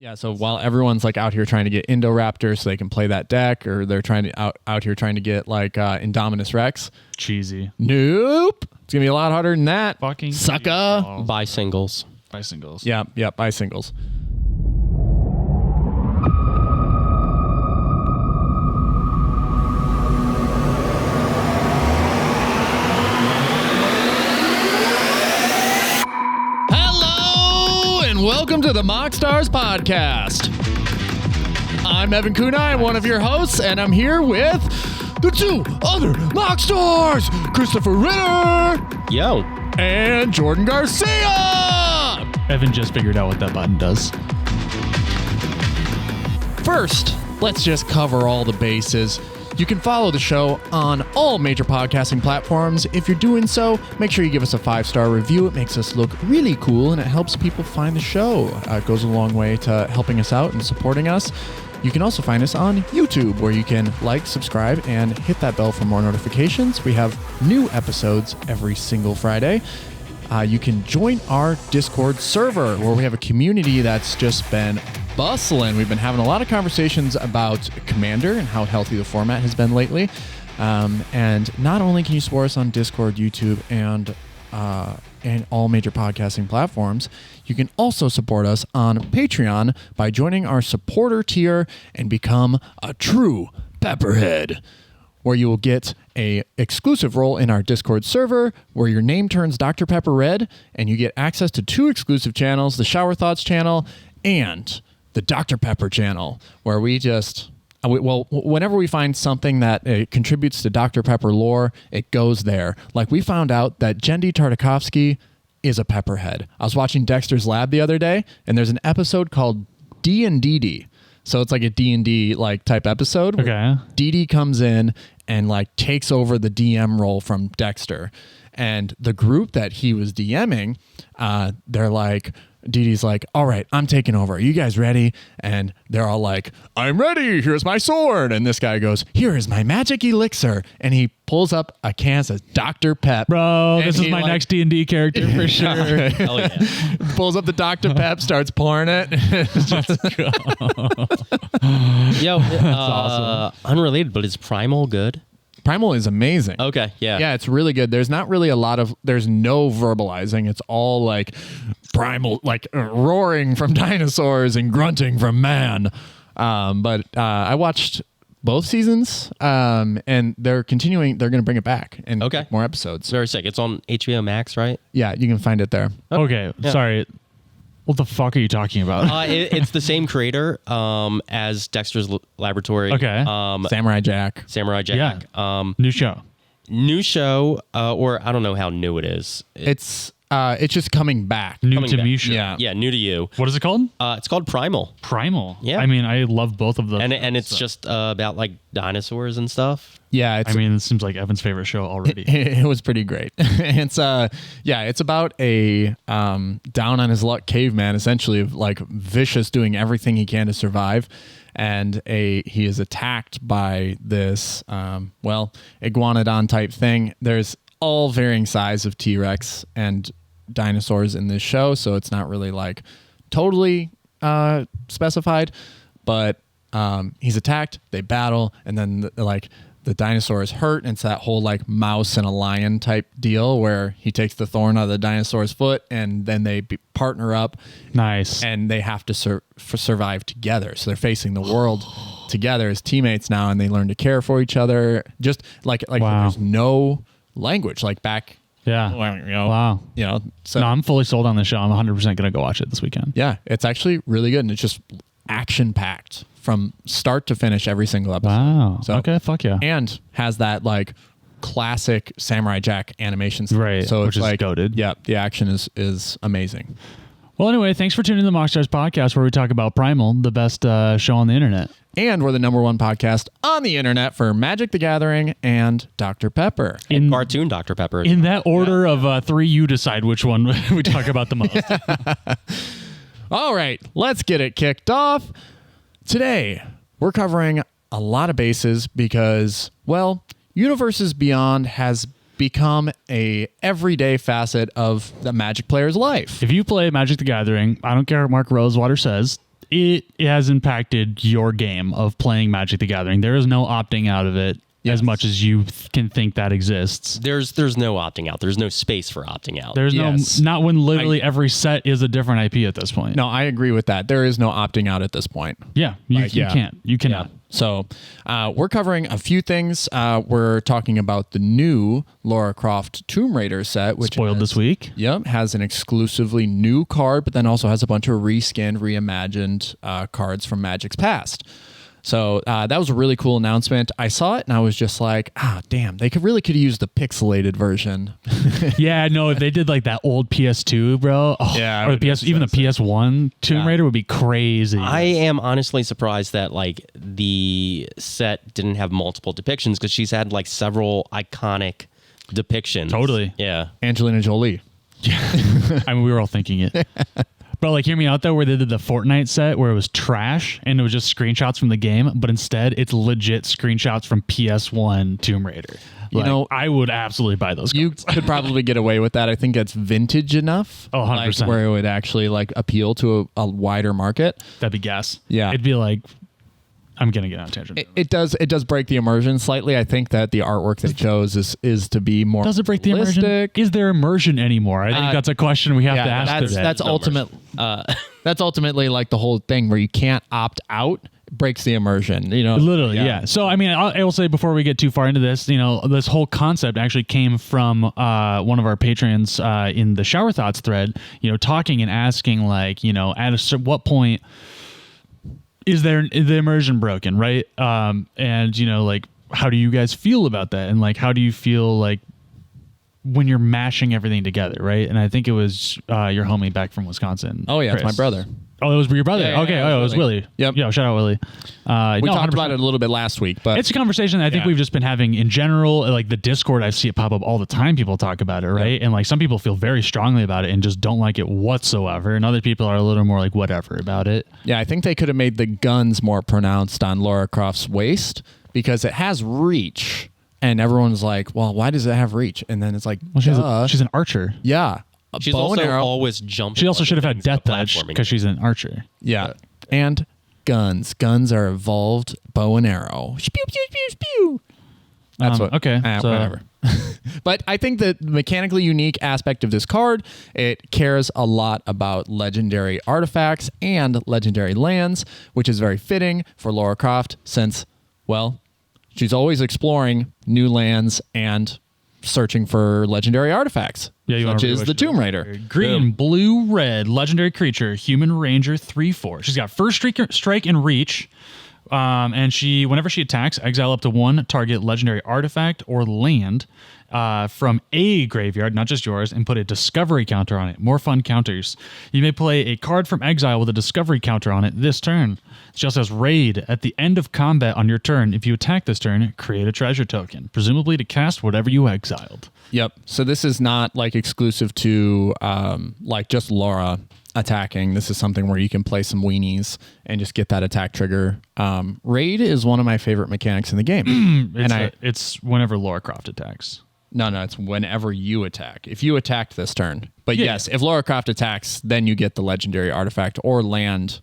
Yeah, so while everyone's like out here trying to get Indoraptor so they can play that deck, or they're trying to out here trying to get like Indominus Rex. Cheesy. Nope. It's gonna be a lot harder than that. Fucking sucker. oh. Buy singles. Buy singles. Yeah, buy singles. Welcome to the Moxstars podcast. I'm Evan Kunai, one of your hosts, and I'm here with the two other Moxstars, Christopher Ritter. Yo. And Jordan Garcia. Evan just figured out what that button does. First, let's just cover all the bases. You can follow the show on all major podcasting platforms. If you're doing so, make sure you give us a 5-star review. It makes us look really cool, and it helps people find the show. It goes a long way to helping us out and supporting us. You can also find us on YouTube, where you can like, subscribe, and hit that bell for more notifications. We have new episodes every single Friday. You can join our Discord server, where we have a community that's just been bustling. We've been having a lot of conversations about Commander and how healthy the format has been lately. And not only can you support us on Discord, YouTube, and all major podcasting platforms, you can also support us on Patreon by joining our supporter tier and become a true Pepperhead, where you will get a exclusive role in our Discord server where your name turns Dr. Pepper red, and you get access to 2 exclusive channels, the Shower Thoughts channel and the Dr. Pepper channel, where we just, whenever we find something that contributes to Dr. Pepper lore, it goes there. Like, we found out that Jendi Tartakovsky is a Pepperhead. I was watching Dexter's Lab the other day, and there's an episode called D&DD. So it's like a D&D like type episode. Okay. DD comes in and like takes over the DM role from Dexter. And the group that he was DMing, they're like, DD's like, all right, I'm taking over. Are you guys ready? And they're all like, I'm ready. Here's my sword. And this guy goes, here is my magic elixir. And he pulls up a can that says Dr. Pep. Bro, this is my next D&D character for sure. Hell yeah. Pulls up the Dr. Pep, starts pouring it. Yo, awesome. Unrelated, but is Primal good? Primal is amazing. Okay, yeah. Yeah, it's really good. There's not really there's no verbalizing. It's all like primal, like roaring from dinosaurs and grunting from man. But I watched both seasons, and they're continuing. They're going to bring it back and make more episodes. Very sick. It's on HBO Max, right? Yeah, you can find it there. Okay, Yeah. sorry. What the fuck are you talking about? It's the same creator as Dexter's Laboratory. Okay. Samurai Jack. Samurai Jack. Yeah. New show. New show, or I don't know how new it is. It's just coming back. New Coming to back. me show. Yeah. New to you. What is it called? It's called Primal. Primal. Yeah. I mean, I love both of those. And it's just about like dinosaurs and stuff. Yeah, I mean, it seems like Evan's favorite show already. It was pretty great. It's it's about a down on his luck caveman, essentially, of like vicious, doing everything he can to survive, and he is attacked by this iguanodon type thing. There's all varying size of T-Rex and dinosaurs in this show, so it's not really like totally specified, but he's attacked, they battle, and then the dinosaur is hurt, and it's that whole like mouse and a lion type deal where he takes the thorn out of the dinosaur's foot, and then they partner up. Nice. And they have to survive together. So they're facing the world together as teammates now, and they learn to care for each other. Just like Wow. There's no language like back. Yeah. Wow. So No, I'm fully sold on this show. I'm 100% going to go watch it this weekend. yeah, it's actually really good, and it's just action packed from start to finish every single episode. Wow. So, Okay, fuck yeah. and has that like classic Samurai Jack animation style. Right, So which it's is like goated. Yeah, the action is amazing. Well, anyway, thanks for tuning in to the Moxstars podcast, where we talk about Primal, the best show on the internet. And we're the #1 podcast on the internet for Magic the Gathering and Dr. Pepper. And cartoon Dr. Pepper. In that order of 3, you decide which one we talk about the most. All right, let's get it kicked off. Today, we're covering a lot of bases because, well, Universes Beyond has become a everyday facet of the Magic player's life. If you play Magic the Gathering, I don't care what Mark Rosewater says, it has impacted your game of playing Magic the Gathering. There is no opting out of it as much as you can think that exists. There's no opting out. There's no space for opting out. There's not when literally every set is a different IP at this point. No, I agree with that. There is no opting out at this point. Yeah, you can't. You cannot. Yeah. So we're covering a few things. We're talking about the new Lara Croft Tomb Raider set, which spoiled this week. Yep, has an exclusively new card, but then also has a bunch of reskinned, reimagined cards from Magic's past. So that was a really cool announcement. I saw it and I was just like, damn, they really could use the pixelated version. Yeah, no, if they did like that old PS2, bro. Or the even the PS1 Tomb Raider would be crazy. I am honestly surprised that like the set didn't have multiple depictions because she's had like several iconic depictions. Totally. Yeah. Angelina Jolie. Yeah. I mean, we were all thinking it. But like, hear me out though, where they did the Fortnite set where it was trash and it was just screenshots from the game, but instead it's legit screenshots from PS1 Tomb Raider. You know, I would absolutely buy those cards. You could probably get away with that. I think it's vintage enough. Oh, 100%. Like, where it would actually like appeal to a wider market. That'd be gas. Yeah. It'd be like, I'm going to get on a tangent. It does break the immersion slightly. I think that the artwork they chose is to be more Does it break the realistic. immersion? Is there immersion anymore? I think that's a question we have to ask today. That's that's ultimately like the whole thing where you can't opt out. Breaks the immersion, you know. Literally, yeah. So, I mean, I will say before we get too far into this, you know, this whole concept actually came from one of our patrons in the Shower Thoughts thread, you know, talking and asking, like, you know, at what point is the immersion broken, right? And, you know, like, how do you guys feel about that? And, like, how do you feel, like, when you're mashing everything together, right? And I think it was your homie back from Wisconsin. Oh, yeah, Chris. it's my brother. Oh, it was your brother. Yeah, okay. It was Willie. Yep. Yeah. Shout out Willie. We talked 100%. about it a little bit last week, but it's a conversation that I think we've just been having in general. Like the Discord, I see it pop up all the time. People talk about it, right? Yep. And like some people feel very strongly about it and just don't like it whatsoever, and other people are a little more like whatever about it. Yeah, I think they could have made the guns more pronounced on Lara Croft's waist because it has reach, and everyone's like, "Well, why does it have reach?" And then it's like, well, she's an archer. Yeah. She's also always jumping. She also should have had death touch because she's an archer. Yeah. And guns. Guns are evolved bow and arrow. Pew, pew, pew, pew. That's what. Okay. So whatever. But I think the mechanically unique aspect of this card, it cares a lot about legendary artifacts and legendary lands, which is very fitting for Lara Croft since, well, she's always exploring new lands and searching for legendary artifacts, such as the Tomb Raider. Green, blue, red, legendary creature, human ranger, 3/4. She's got first strike and reach. And whenever she attacks, exile up to one target legendary artifact or land from a graveyard, not just yours, and put a discovery counter on it. More fun counters. You may play a card from exile with a discovery counter on it this turn. It just has raid. At the end of combat on your turn, if you attack this turn, create a treasure token, presumably to cast whatever you exiled. Yep. So this is not like exclusive to like just Lara attacking. This is something where you can play some weenies and just get that attack trigger. Raid is one of my favorite mechanics in the game. It's whenever Lara Croft attacks. No, it's whenever you attack. If you attacked this turn. But yes, if Lara Croft attacks, then you get the legendary artifact or land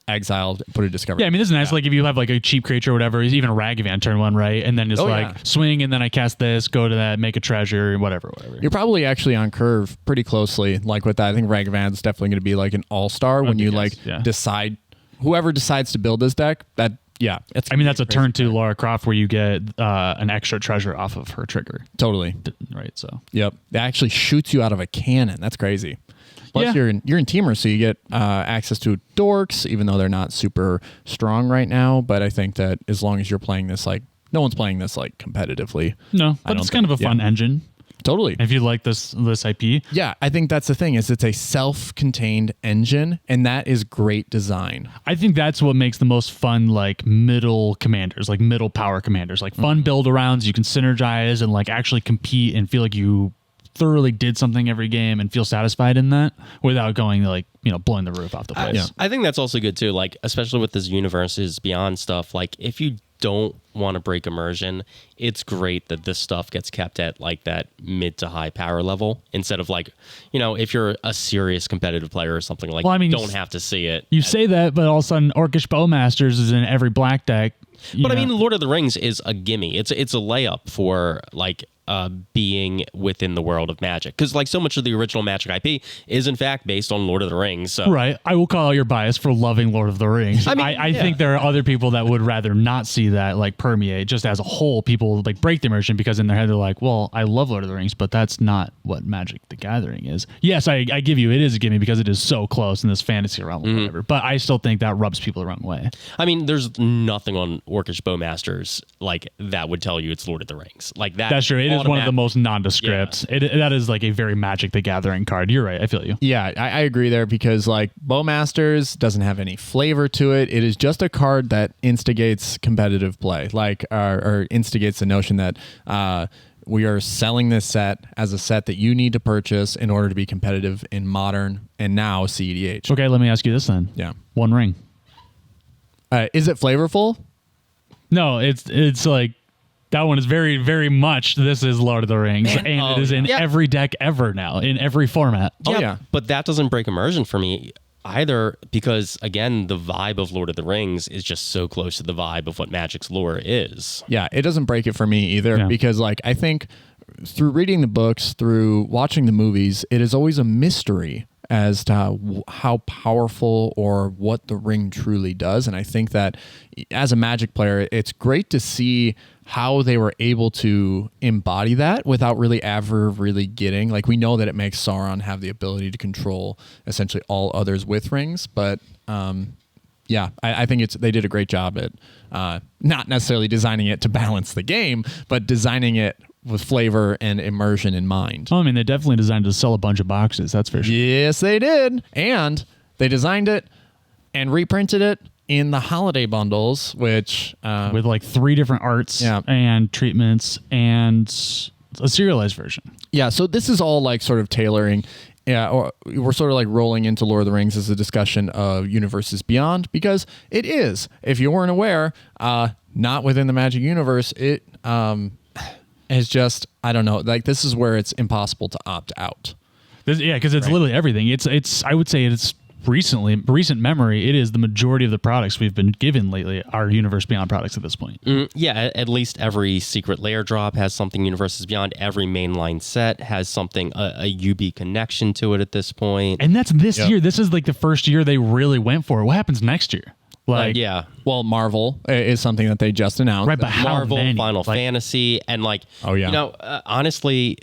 exiled, put a discovery. Yeah, I mean, this is nice. Like if you have like a cheap creature or whatever, even a Ragavan turn one, right? And then just swing and then I cast this, go to that, make a treasure, whatever. You're probably actually on curve pretty closely. Like with that, I think Ragavan's definitely going to be like an all-star when you decide, whoever decides to build this deck, that's a turn to Lara Croft where you get an extra treasure off of her trigger. Totally. Right, so. Yep. It actually shoots you out of a cannon. That's crazy. Plus, you're in Teamer, so you get access to dorks, even though they're not super strong right now. But I think that as long as you're playing this, like, no one's playing this, like, competitively. No, but it's kind of a fun engine. Totally. If you like this IP. Yeah, I think that's the thing, is it's a self-contained engine, and that is great design. I think that's what makes the most fun, like, middle commanders, like, middle power commanders. Like, fun build-arounds, you can synergize and, like, actually compete and feel like you thoroughly did something every game and feel satisfied in that without going like, you know, blowing the roof off the place. I think that's also good too. Like, especially with this Universes Beyond stuff, like if you don't want to break immersion, it's great that this stuff gets kept at like that mid to high power level instead of like, if you're a serious competitive player or something like, you don't have to see it. You say that, but all of a sudden Orcish Bowmasters is in every black deck. But I mean, Lord of the Rings is a gimme. It's a layup for like being within the world of Magic, because like so much of the original Magic IP is in fact based on Lord of the Rings. So. Right. I will call out your bias for loving Lord of the Rings. I think there are other people that would rather not see that like permeate. Just as a whole, people like break the immersion because in their head they're like, well, I love Lord of the Rings, but that's not what Magic the Gathering is. Yes, I give you it is a gimme because it is so close in this fantasy realm or whatever. But I still think that rubs people the wrong way. I mean, there's nothing on Orcish Bowmasters like that would tell you it's Lord of the Rings. Like that. That's true. It is one of the most nondescript. Yeah. That is like a very Magic the Gathering card. You're right. I feel you. Yeah, I agree there because like Bowmasters doesn't have any flavor to it. It is just a card that instigates competitive play, like or instigates the notion that we are selling this set as a set that you need to purchase in order to be competitive in Modern and now CEDH. Okay, let me ask you this then. Yeah. One Ring. Is it flavorful? No, it's like that one is very, very much this is Lord of the Rings, and it is in every deck ever now, in every format. Yeah, but that doesn't break immersion for me either, because again, the vibe of Lord of the Rings is just so close to the vibe of what Magic's lore is. Yeah, it doesn't break it for me either, because like I think through reading the books, through watching the movies, it is always a mystery as to how powerful or what the ring truly does. And I think that as a Magic player, it's great to see how they were able to embody that without really ever really getting, like, we know that it makes Sauron have the ability to control essentially all others with rings, but I think they did a great job at not necessarily designing it to balance the game, but designing it with flavor and immersion in mind. Well, I mean, they definitely designed it to sell a bunch of boxes, that's for sure. Yes, they did. And they designed it and reprinted it in the holiday bundles, which with like 3 different arts and treatments and a serialized version. Yeah, so this is all like sort of tailoring. Yeah, or we're sort of like rolling into Lord of the Rings as a discussion of Universes Beyond, because it is. If you weren't aware, not within the Magic universe, it is just, I don't know, like this is where it's impossible to opt out. Because it's literally everything. It's I would say it's recent memory, it is the majority of the products we've been given lately are Universe Beyond products at this point. At least every secret layer drop has something Universes Beyond. Every mainline set has something, a UB connection to it at this point. And that's this year. This is like the first year they really went for it. What happens next year? Like, well, Marvel is something that they just announced. Right, but Marvel, how many? Final Fantasy, and like, honestly,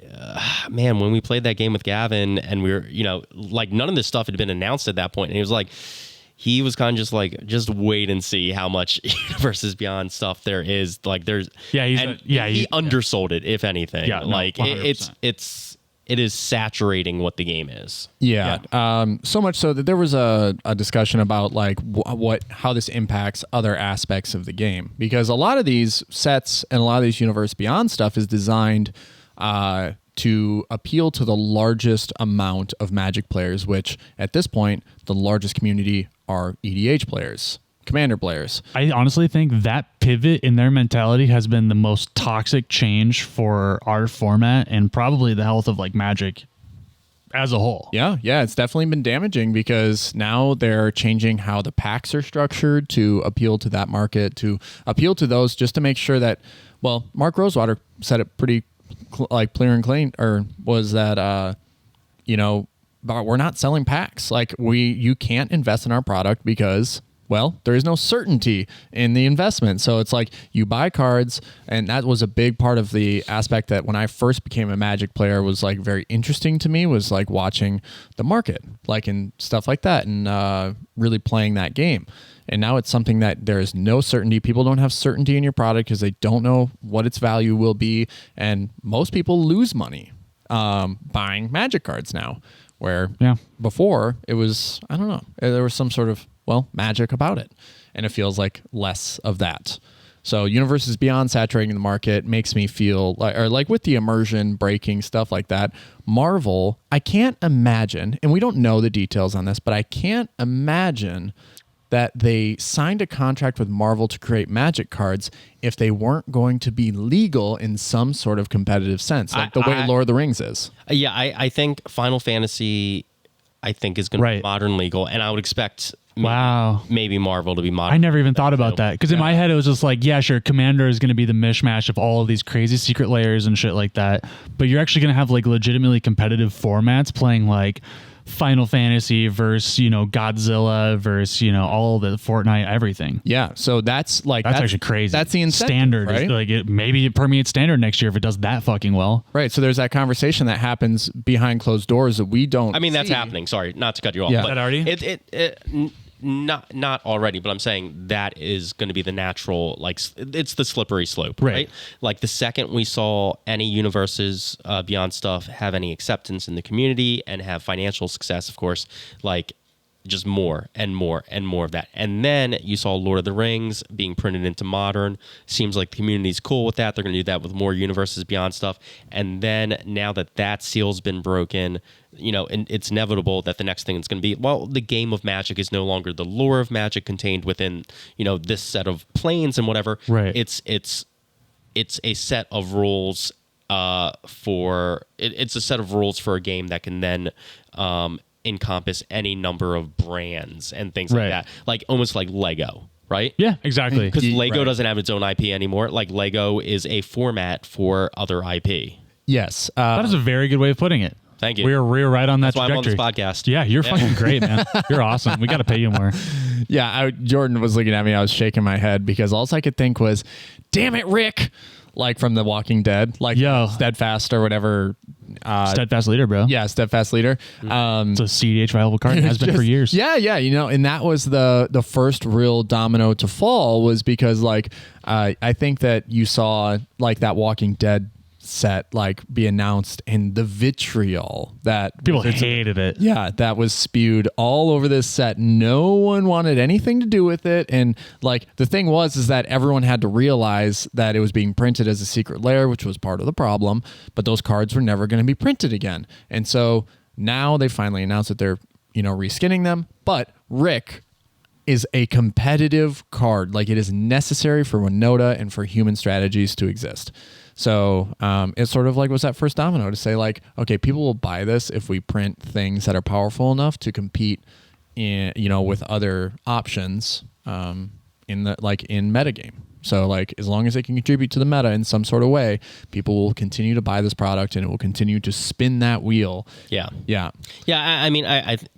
man, when we played that game with Gavin, and we were, like, none of this stuff had been announced at that point, and he was kind of just like, just wait and see how much Universes Beyond stuff there is. Like, there's, he undersold it, if anything. Yeah, like it is saturating what the game is. So much so that there was a discussion about like how this impacts other aspects of the game, because a lot of these sets and a lot of these Universe Beyond stuff is designed to appeal to the largest amount of Magic players, which at this point the largest community are EDH players, Commander players. I honestly think that pivot in their mentality has been the most toxic change for our format and probably the health of like Magic as a whole. Yeah, it's definitely been damaging, because now they're changing how the packs are structured to appeal to that market, to appeal to those, just to make sure that, well, Mark Rosewater said it pretty clear and clean, or was that but we're not selling packs. Like you can't invest in our product because, well, there is no certainty in the investment. So it's like you buy cards, and that was a big part of the aspect that when I first became a Magic player was like very interesting to me, was like watching the market, like, and stuff like that, and really playing that game. And now it's something that there is no certainty. People don't have certainty in your product because they don't know what its value will be. And most people lose money buying Magic cards now, where before it was, I don't know, there was some sort of, magic about it. And it feels like less of that. So Universes Beyond saturating the market makes me feel like with the immersion breaking stuff like that, Marvel, I can't imagine, and we don't know the details on this, but I can't imagine that they signed a contract with Marvel to create Magic cards if they weren't going to be legal in some sort of competitive sense, like the way Lord of the Rings is. Yeah, I think Final Fantasy, I think, is going to be modern legal, and I would expect maybe Marvel to be modern. I never even thought about that, because in my head it was just like, yeah, sure, Commander is going to be the mishmash of all of these crazy secret layers and shit like that, but you're actually going to have like legitimately competitive formats playing like Final Fantasy versus, Godzilla versus, all the Fortnite, everything. Yeah. So that's actually crazy. That's the incentive, standard. Right? Like maybe it permeates standard next year if it does that fucking well. Right. So there's that conversation that happens behind closed doors that we don't. I mean, that's happening. Sorry, not to cut you off. Yeah. But is that already? Not already, but I'm saying that is going to be the natural, like, it's the slippery slope, right? Like the second we saw any universes beyond stuff have any acceptance in the community and have financial success, of course, like just more and more and more of that. And then you saw Lord of the Rings being printed into modern. Seems like the community's cool with that. They're going to do that with more universes beyond stuff. And then now that seal's been broken, and it's inevitable that the next thing is going to be, well, the game of Magic is no longer the lore of Magic contained within, this set of planes and whatever. Right. It's a set of rules it's a set of rules for a game that can then encompass any number of brands and things like that, like almost like Lego, right? Yeah, exactly. Because Lego doesn't have its own IP anymore. Like Lego is a format for other IP. Yes, that is a very good way of putting it. Thank you. We're right on that That's trajectory. why I'm on this podcast. Yeah, you're fucking great, man. You're awesome. We got to pay you more. Yeah, Jordan was looking at me. I was shaking my head because all I could think was, "Damn it, Rick!" Like from The Walking Dead, like Steadfast or whatever. Steadfast Leader, bro. Yeah, Steadfast Leader. It's a CDH viable card. It has been for years. Yeah, and that was the first real domino to fall, was because I think that you saw like that Walking Dead set like be announced, and the vitriol that people hated it. Yeah, that was spewed all over this set. No one wanted anything to do with it, and like the thing is that everyone had to realize that it was being printed as a secret lair, which was part of the problem, but those cards were never going to be printed again. And so now they finally announced that they're reskinning them, but Rick is a competitive card. Like, it is necessary for Winota and for human strategies to exist. So it's sort of like was that first domino to say like, okay, people will buy this if we print things that are powerful enough to compete in, with other options in metagame. So like, as long as it can contribute to the meta in some sort of way, people will continue to buy this product and it will continue to spin that wheel. Yeah. I mean,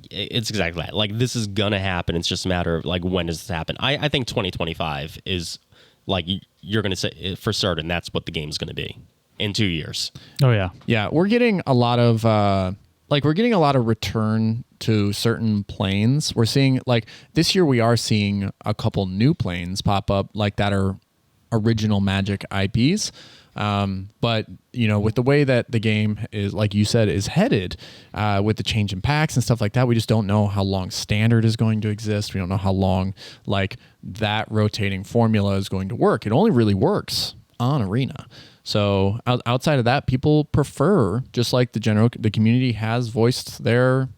it's exactly that. Like, this is gonna happen. It's just a matter of like, when does this happen? I think 2025 is like, you're going to say for certain that's what the game's going to be in 2 years. Oh yeah. Yeah. We're getting a lot of return to certain planes. We're seeing like this year, we are seeing a couple new planes pop up like that are original Magic IPs. But with the way that the game is, like you said, is headed, with the change in packs and stuff like that, we just don't know how long standard is going to exist. We don't know how long like that rotating formula is going to work. It only really works on Arena. So outside of that, people prefer, just like the community has voiced their,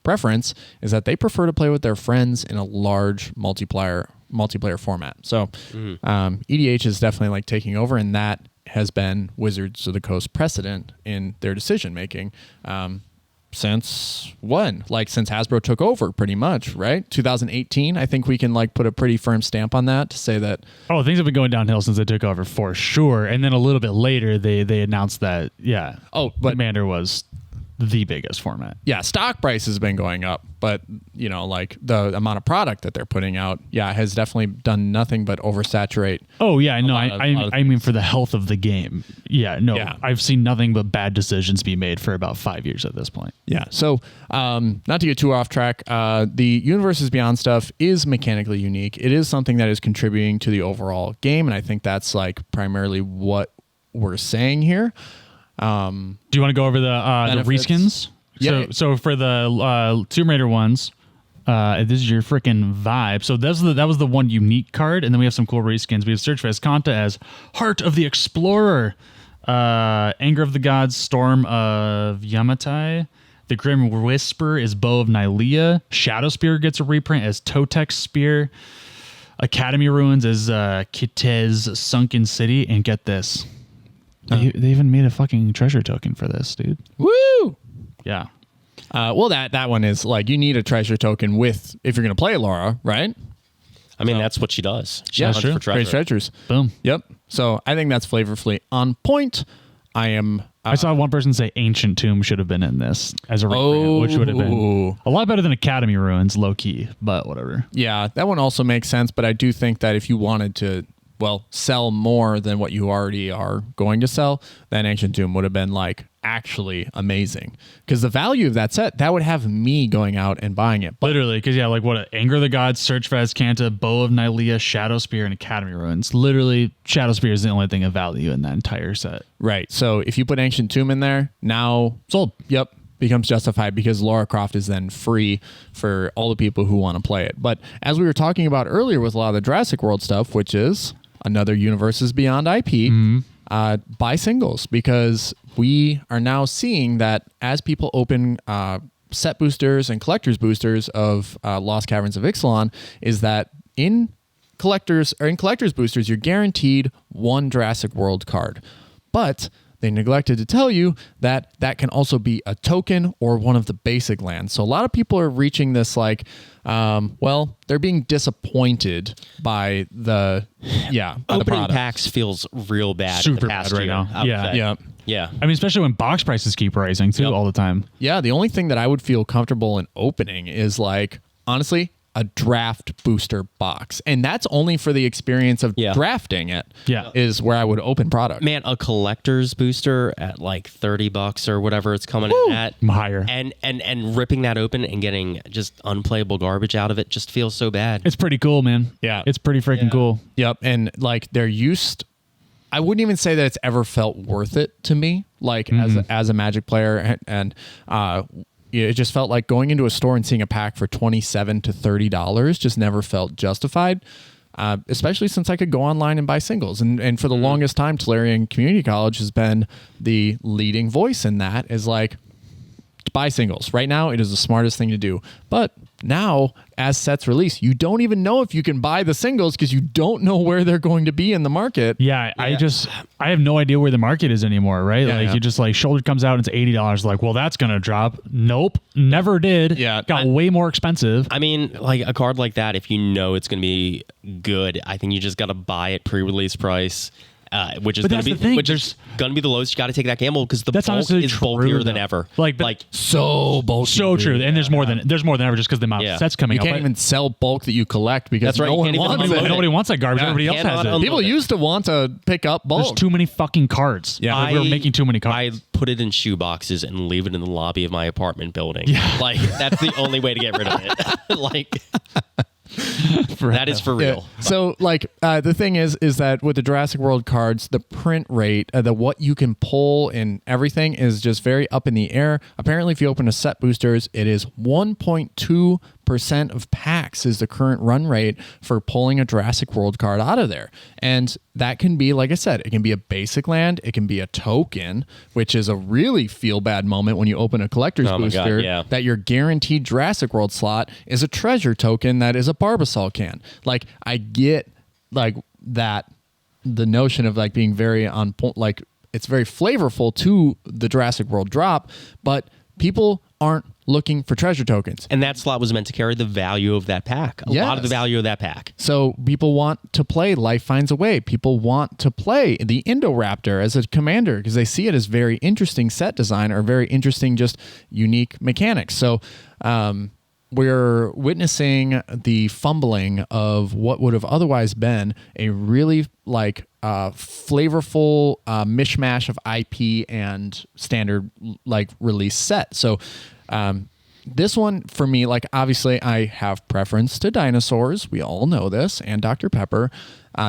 preference is that they prefer to play with their friends in a large multiplayer format. So EDH is definitely like taking over, and that has been Wizards of the Coast precedent in their decision making since when? Like since Hasbro took over, pretty much, right? 2018. I think we can like put a pretty firm stamp on that to say that. Oh, things have been going downhill since they took over for sure. And then a little bit later, they announced that Commander was the biggest format. Yeah, stock price has been going up, but like the amount of product that they're putting out, has definitely done nothing but oversaturate. Oh yeah, no, I mean for the health of the game. Yeah, no, yeah. I've seen nothing but bad decisions be made for about 5 years at this point. Yeah, so not to get too off track, the Universes Beyond stuff is mechanically unique. It is something that is contributing to the overall game, and I think that's like primarily what we're saying here. Do you want to go over the reskins? Yeah. So for the Tomb Raider ones, this is your freaking vibe. So that was the one unique card, and then we have some cool reskins. We have Search for Escanta as Heart of the Explorer, Anger of the Gods, Storm of Yamatai, The Grim Whisper is Bow of Nylea. Shadow Spear gets a reprint as Totex Spear. Academy Ruins is Kitez Sunken City. And get this. They even made a fucking treasure token for this, dude. Woo! Yeah. Well, that one is like you need a treasure token with if you're going to play Laura, right? I mean, that's what she does. She That's hunts true. for treasure. Great treasures. Boom. Yep. So I think that's flavorfully on point. I am. I saw one person say Ancient Tomb should have been in this as a reprint, which would have been a lot better than Academy Ruins, low key, but whatever. Yeah, that one also makes sense. But I do think that if you wanted to, sell more than what you already are going to sell, then Ancient Tomb would have been like actually amazing. Because the value of that set, that would have me going out and buying it. But Literally, because like what? Anger of the Gods, Search for Azcanta, Bow of Nylea, Shadow Spear, and Academy Ruins. Literally, Shadow Spear is the only thing of value in that entire set. right. So if you put Ancient Tomb in there, now Sold. Yep. Becomes justified because Lara Croft is then free for all the people who want to play it. But as we were talking about earlier with a lot of the Jurassic World stuff, which is another Universes Beyond IP, buy singles, because we are now seeing that as people open set boosters and collectors boosters of Lost Caverns of Ixalan, is that in collectors boosters, you're guaranteed one Jurassic World card. But they neglected to tell you that that can also be a token or one of the basic lands. So a lot of people are reaching this like, they're being disappointed by the, by the Opening product. packs feels real bad. Super in the past bad right year, now. I would Yeah. say. Yeah. Yeah. I mean, especially when box prices keep rising too all the time. Yeah. The only thing that I would feel comfortable in opening is like, honestly, a draft booster box. And that's only for the experience of drafting it. Yeah. Is where I would open product. Man, a collector's booster at like $30 or whatever it's coming in at. Higher. And ripping that open and getting just unplayable garbage out of it just feels so bad. It's pretty cool, man. Yeah. It's pretty freaking cool. Yep. And like I wouldn't even say that it's ever felt worth it to me, like as a Magic player. And it just felt like going into a store and seeing a pack for $27 to $30 just never felt justified. Especially since I could go online and buy singles. And for the longest time, Tolarian Community College has been the leading voice in that, is like, buy singles. Right now, it is the smartest thing to do. But now, as sets release, you don't even know if you can buy the singles because you don't know where they're going to be in the market. Yeah, I have no idea where the market is anymore, right? Yeah, you just like Shoulder comes out, it's $80. Like, well, that's going to drop. Nope, never did. Yeah. Got way more expensive. I mean, like a card like that, if you know it's going to be good, I think you just got to buy it pre-release price. Which is going to be the lowest. You got to take that gamble because the bulk is bulkier than ever. So bulky. So true. And there's more than ever just because the amount of sets coming out. You can't even sell bulk that you collect because no one wants it. Nobody wants that garbage. Everybody else has it. People used to want to pick up bulk. There's too many fucking cards. Yeah, we're making too many cards. I put it in shoe boxes and leave it in the lobby of my apartment building. Yeah. Like that's the only way to get rid of it. Like. That is for real. Yeah. So, like, the thing is that with the Jurassic World cards, the print rate, the what you can pull and everything is just very up in the air. Apparently, if you open a set boosters, it is 1.2% of packs is the current run rate for pulling a Jurassic World card out of there. And that can be, like I said, it can be a basic land, it can be a token, which is a really feel bad moment when you open a collector's booster that your guaranteed Jurassic World slot is a treasure token that is a Barbasol can. Like, I get like that, the notion of like being very on point, like it's very flavorful to the Jurassic World drop, but people aren't looking for treasure tokens. And that slot was meant to carry the value of that pack. A lot of the value of that pack. So people want to play Life Finds a Way. People want to play the Indoraptor as a commander because they see it as very interesting set design or very interesting, just unique mechanics. So we're witnessing the fumbling of what would have otherwise been a really like flavorful mishmash of IP and standard like release set. So this one for me, like obviously I have preference to dinosaurs. We all know this, and Dr. Pepper.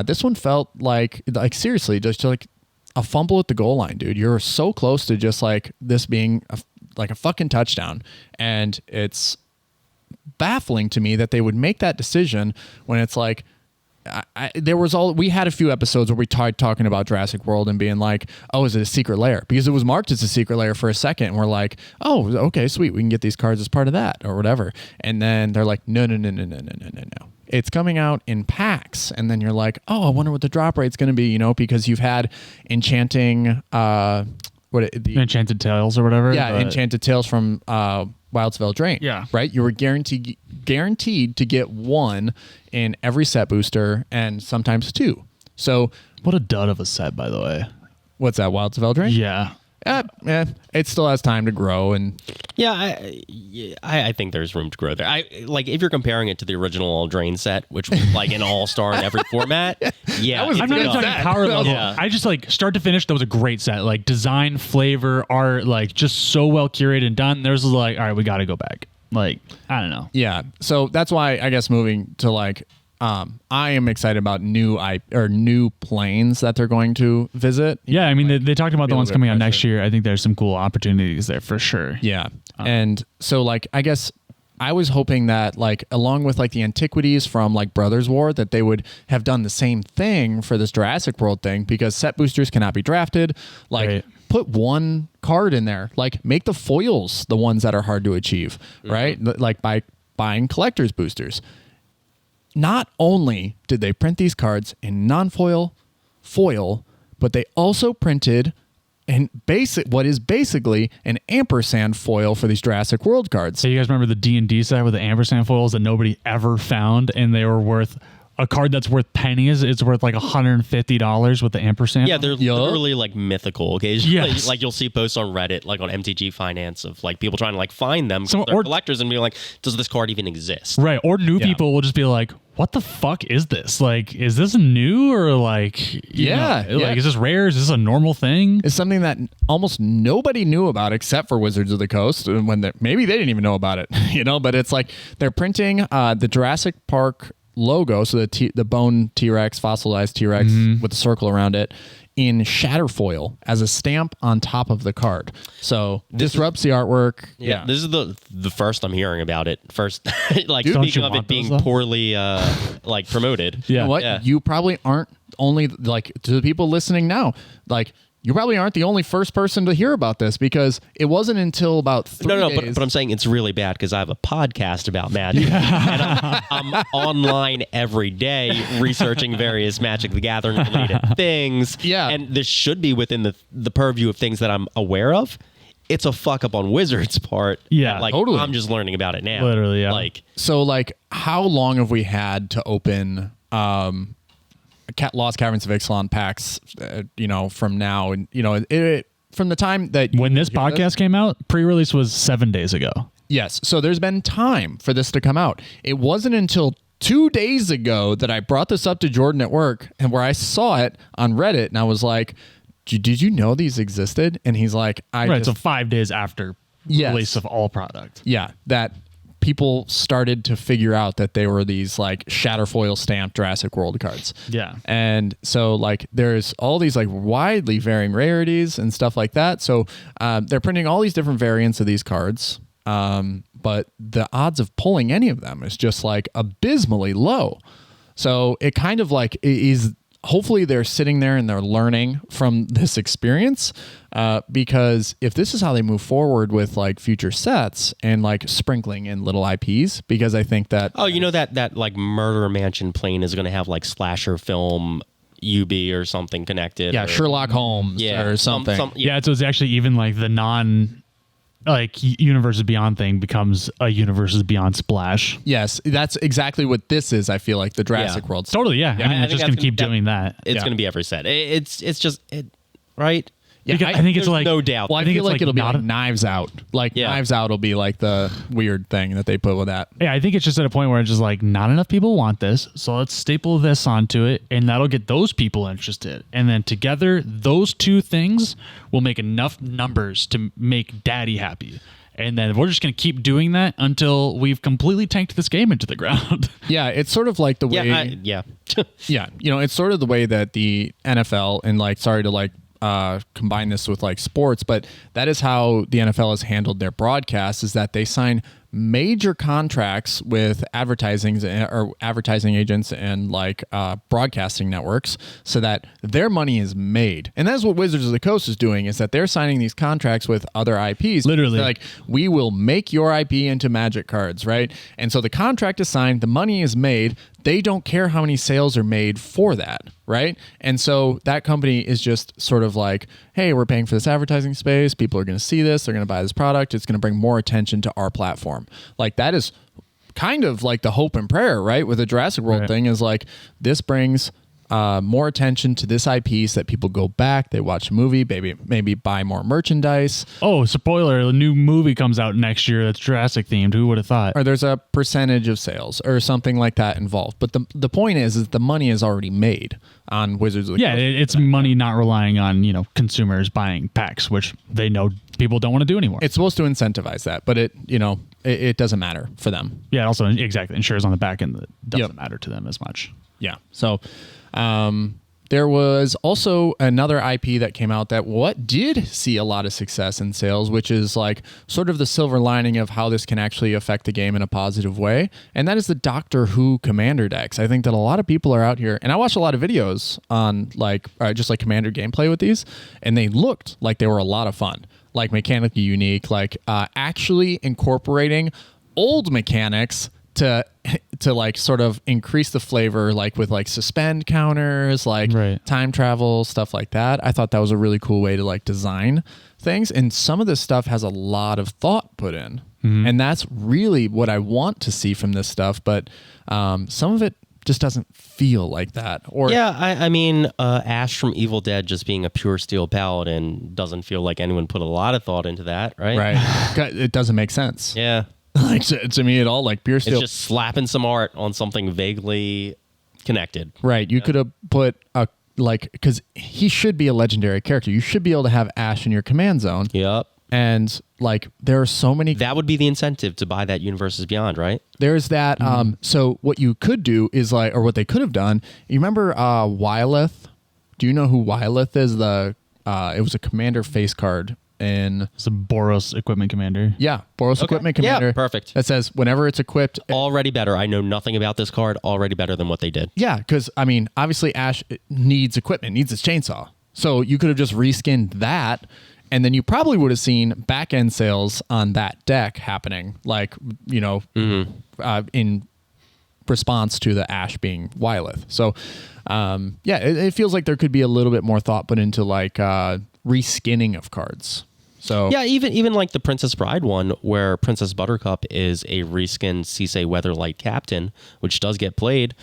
This one felt like seriously just like a fumble at the goal line, dude. You're so close to just like this being a fucking touchdown, and it's baffling to me that they would make that decision when it's like we had a few episodes where we tried talking about Jurassic World and being like, oh, is it a secret lair? Because it was marked as a secret lair for a second. And we're like, oh, okay, sweet. We can get these cards as part of that or whatever. And then they're like, no. It's coming out in packs. And then you're like, oh, I wonder what the drop rate's going to be, because you've had Enchanting, Enchanted Tales or whatever. Yeah, Enchanted Tales from Wildsville Drain. Yeah. Right? You were guaranteed to get one in every set booster and sometimes two. So what a dud of a set, by the way. What's that, Wildsville Drain? Yeah. It still has time to grow, and I think there's room to grow there. If you're comparing it to the original Eldraine set, which was like an all-star in every format. Yeah, I'm not even talking power level. Yeah. I just start to finish. That was a great set. Like design, flavor, art, just so well curated and done. There's all right, we got to go back. I don't know. Yeah, so that's why I guess moving to I am excited about new planes that they're going to visit. Yeah, I mean, they talked about the ones coming out next year. I think there's some cool opportunities there for sure. Yeah. And so, I guess I was hoping that, along with, the Antiquities from, Brothers War, that they would have done the same thing for this Jurassic World thing, because set boosters cannot be drafted. Right. Put one card in there. Make the foils the ones that are hard to achieve, right? By buying collector's boosters. Not only did they print these cards in non-foil, foil, but they also printed what is basically an ampersand foil for these Jurassic World cards. So you guys remember the D&D set with the ampersand foils that nobody ever found, and they were worth a card that's worth pennies. It's worth $150 with the ampersand. Yeah, they're literally mythical. Occasionally, yes. You'll see posts on Reddit, on MTG Finance, of people trying to find them. They're collectors and be like, does this card even exist? Right. Or new people will just be like, what the fuck is this? Is this new or is this rare? Is this a normal thing? It's something that almost nobody knew about except for Wizards of the Coast, when maybe they didn't even know about it. But it's they're printing the Jurassic Park logo, so the bone T-Rex, fossilized T-Rex with a circle around it, in shatterfoil as a stamp on top of the card. So disrupts the artwork. Yeah. This is the first I'm hearing about it. First, speaking of it being poorly promoted. Yeah. You know what? Yeah. You probably aren't only to the people listening now, you probably aren't the only first person to hear about this, because it wasn't until about 3 days. But I'm saying it's really bad because I have a podcast about Magic, and I'm online every day researching various Magic the Gathering related things. Yeah, and this should be within the purview of things that I'm aware of. It's a fuck up on Wizards' part. Yeah, totally. I'm just learning about it now. Literally, yeah. So how long have we had to open Lost Caverns of Ixalan packs, from now, and from the time that when this podcast came out, pre-release was 7 days ago. Yes, so there's been time for this to come out. It wasn't until 2 days ago that I brought this up to Jordan at work, and where I saw it on Reddit, and I was like, "Did you know these existed?" And he's like, so 5 days after release of all product. Yeah, that people started to figure out that they were these shatterfoil stamped Jurassic World cards. Yeah. And so there's all these widely varying rarities and stuff like that. So they're printing all these different variants of these cards. But the odds of pulling any of them is just abysmally low. So it kind of is, hopefully they're sitting there and they're learning from this experience, because if this is how they move forward with future sets and sprinkling in little IPs, because I think that that Murder Mansion plane is going to have slasher film UB or something connected. Yeah, Sherlock Holmes or something. So it's actually even the non Universes Beyond thing becomes a Universes Beyond splash. Yes, that's exactly what this is. I feel the Jurassic World. Totally, yeah. I mean, it's just going to keep doing that. It's going to be every set. It's just right. Yeah, I think it's no doubt. Well, I feel it'll be Knives Out. Knives Out will be the weird thing that they put with that. Yeah, I think it's just at a point where it's just not enough people want this, so let's staple this onto it, and that'll get those people interested. And then together, those two things will make enough numbers to make Daddy happy. And then we're just going to keep doing that until we've completely tanked this game into the ground. Yeah, it's sort of the way... Yeah. Yeah, it's sort of the way that the NFL, and sorry to combine this with like sports, but that is how the NFL has handled their broadcasts, is that they sign major contracts with advertising agents and like broadcasting networks so that their money is made. And that's what Wizards of the Coast is doing, is that they're signing these contracts with other IPs. Literally. They're like, we will make your IP into Magic cards, right? And so the contract is signed, the money is made. They don't care how many sales are made for that, right? And so that company is just sort of like, hey, we're paying for this advertising space. People are going to see this. They're going to buy this product. It's going to bring more attention to our platform. Like, that is kind of like the hope and prayer, right? With the Jurassic World thing, is like, this brings more attention to this IP so that people go back, they watch a movie, maybe buy more merchandise. Oh, spoiler, a new movie comes out next year that's Jurassic themed. Who would have thought? Or there's a percentage of sales or something like that involved. But the point is the money is already made on Wizards of the Coast. Yeah, it's money not relying on, consumers buying packs, which they know people don't want to do anymore. It's supposed to incentivize that, but it doesn't matter for them. Yeah, also, exactly, insurers on the back end, that doesn't matter to them as much. Yeah. So there was also another IP that came out that did see a lot of success in sales, which is like sort of the silver lining of how this can actually affect the game in a positive way. And that is the Doctor Who Commander decks. I think that a lot of people are out here, and I watched a lot of videos on just like Commander gameplay with these, and they looked like they were a lot of fun, like mechanically unique, like actually incorporating old mechanics to like sort of increase the flavor, like with like suspend counters, like time travel, stuff like that. I thought that was a really cool way to like design things. And some of this stuff has a lot of thought put in. Mm-hmm. And that's really what I want to see from this stuff. But some of it just doesn't feel like that. Or I mean, Ash from Evil Dead just being a pure steel paladin doesn't feel like anyone put a lot of thought into that, right? Right. It doesn't make sense. Yeah. Like to me at all, like pure steel. It's just slapping some art on something vaguely connected. Right. You could have put because he should be a legendary character. You should be able to have Ash in your command zone. Yep. And like there are so many. That would be the incentive to buy that Universes Beyond, right? There's that. So what you could do is or what they could have done. You remember Wyleth? Do you know who Wyleth is? It was a commander face card. It's a Boros equipment commander. Yeah, Boros equipment commander. Yeah, perfect. That says whenever it's equipped. Already better. I know nothing about this card. Already better than what they did. Yeah, because, I mean, obviously Ash needs equipment, needs his chainsaw. So you could have just reskinned that, and then you probably would have seen back-end sales on that deck happening, like, in response to the Ash being Wyleth. So, it feels like there could be a little bit more thought put into, like, reskinning of cards. So yeah, even like the Princess Bride one, where Princess Buttercup is a reskinned Cisse Weatherlight captain, which does get played.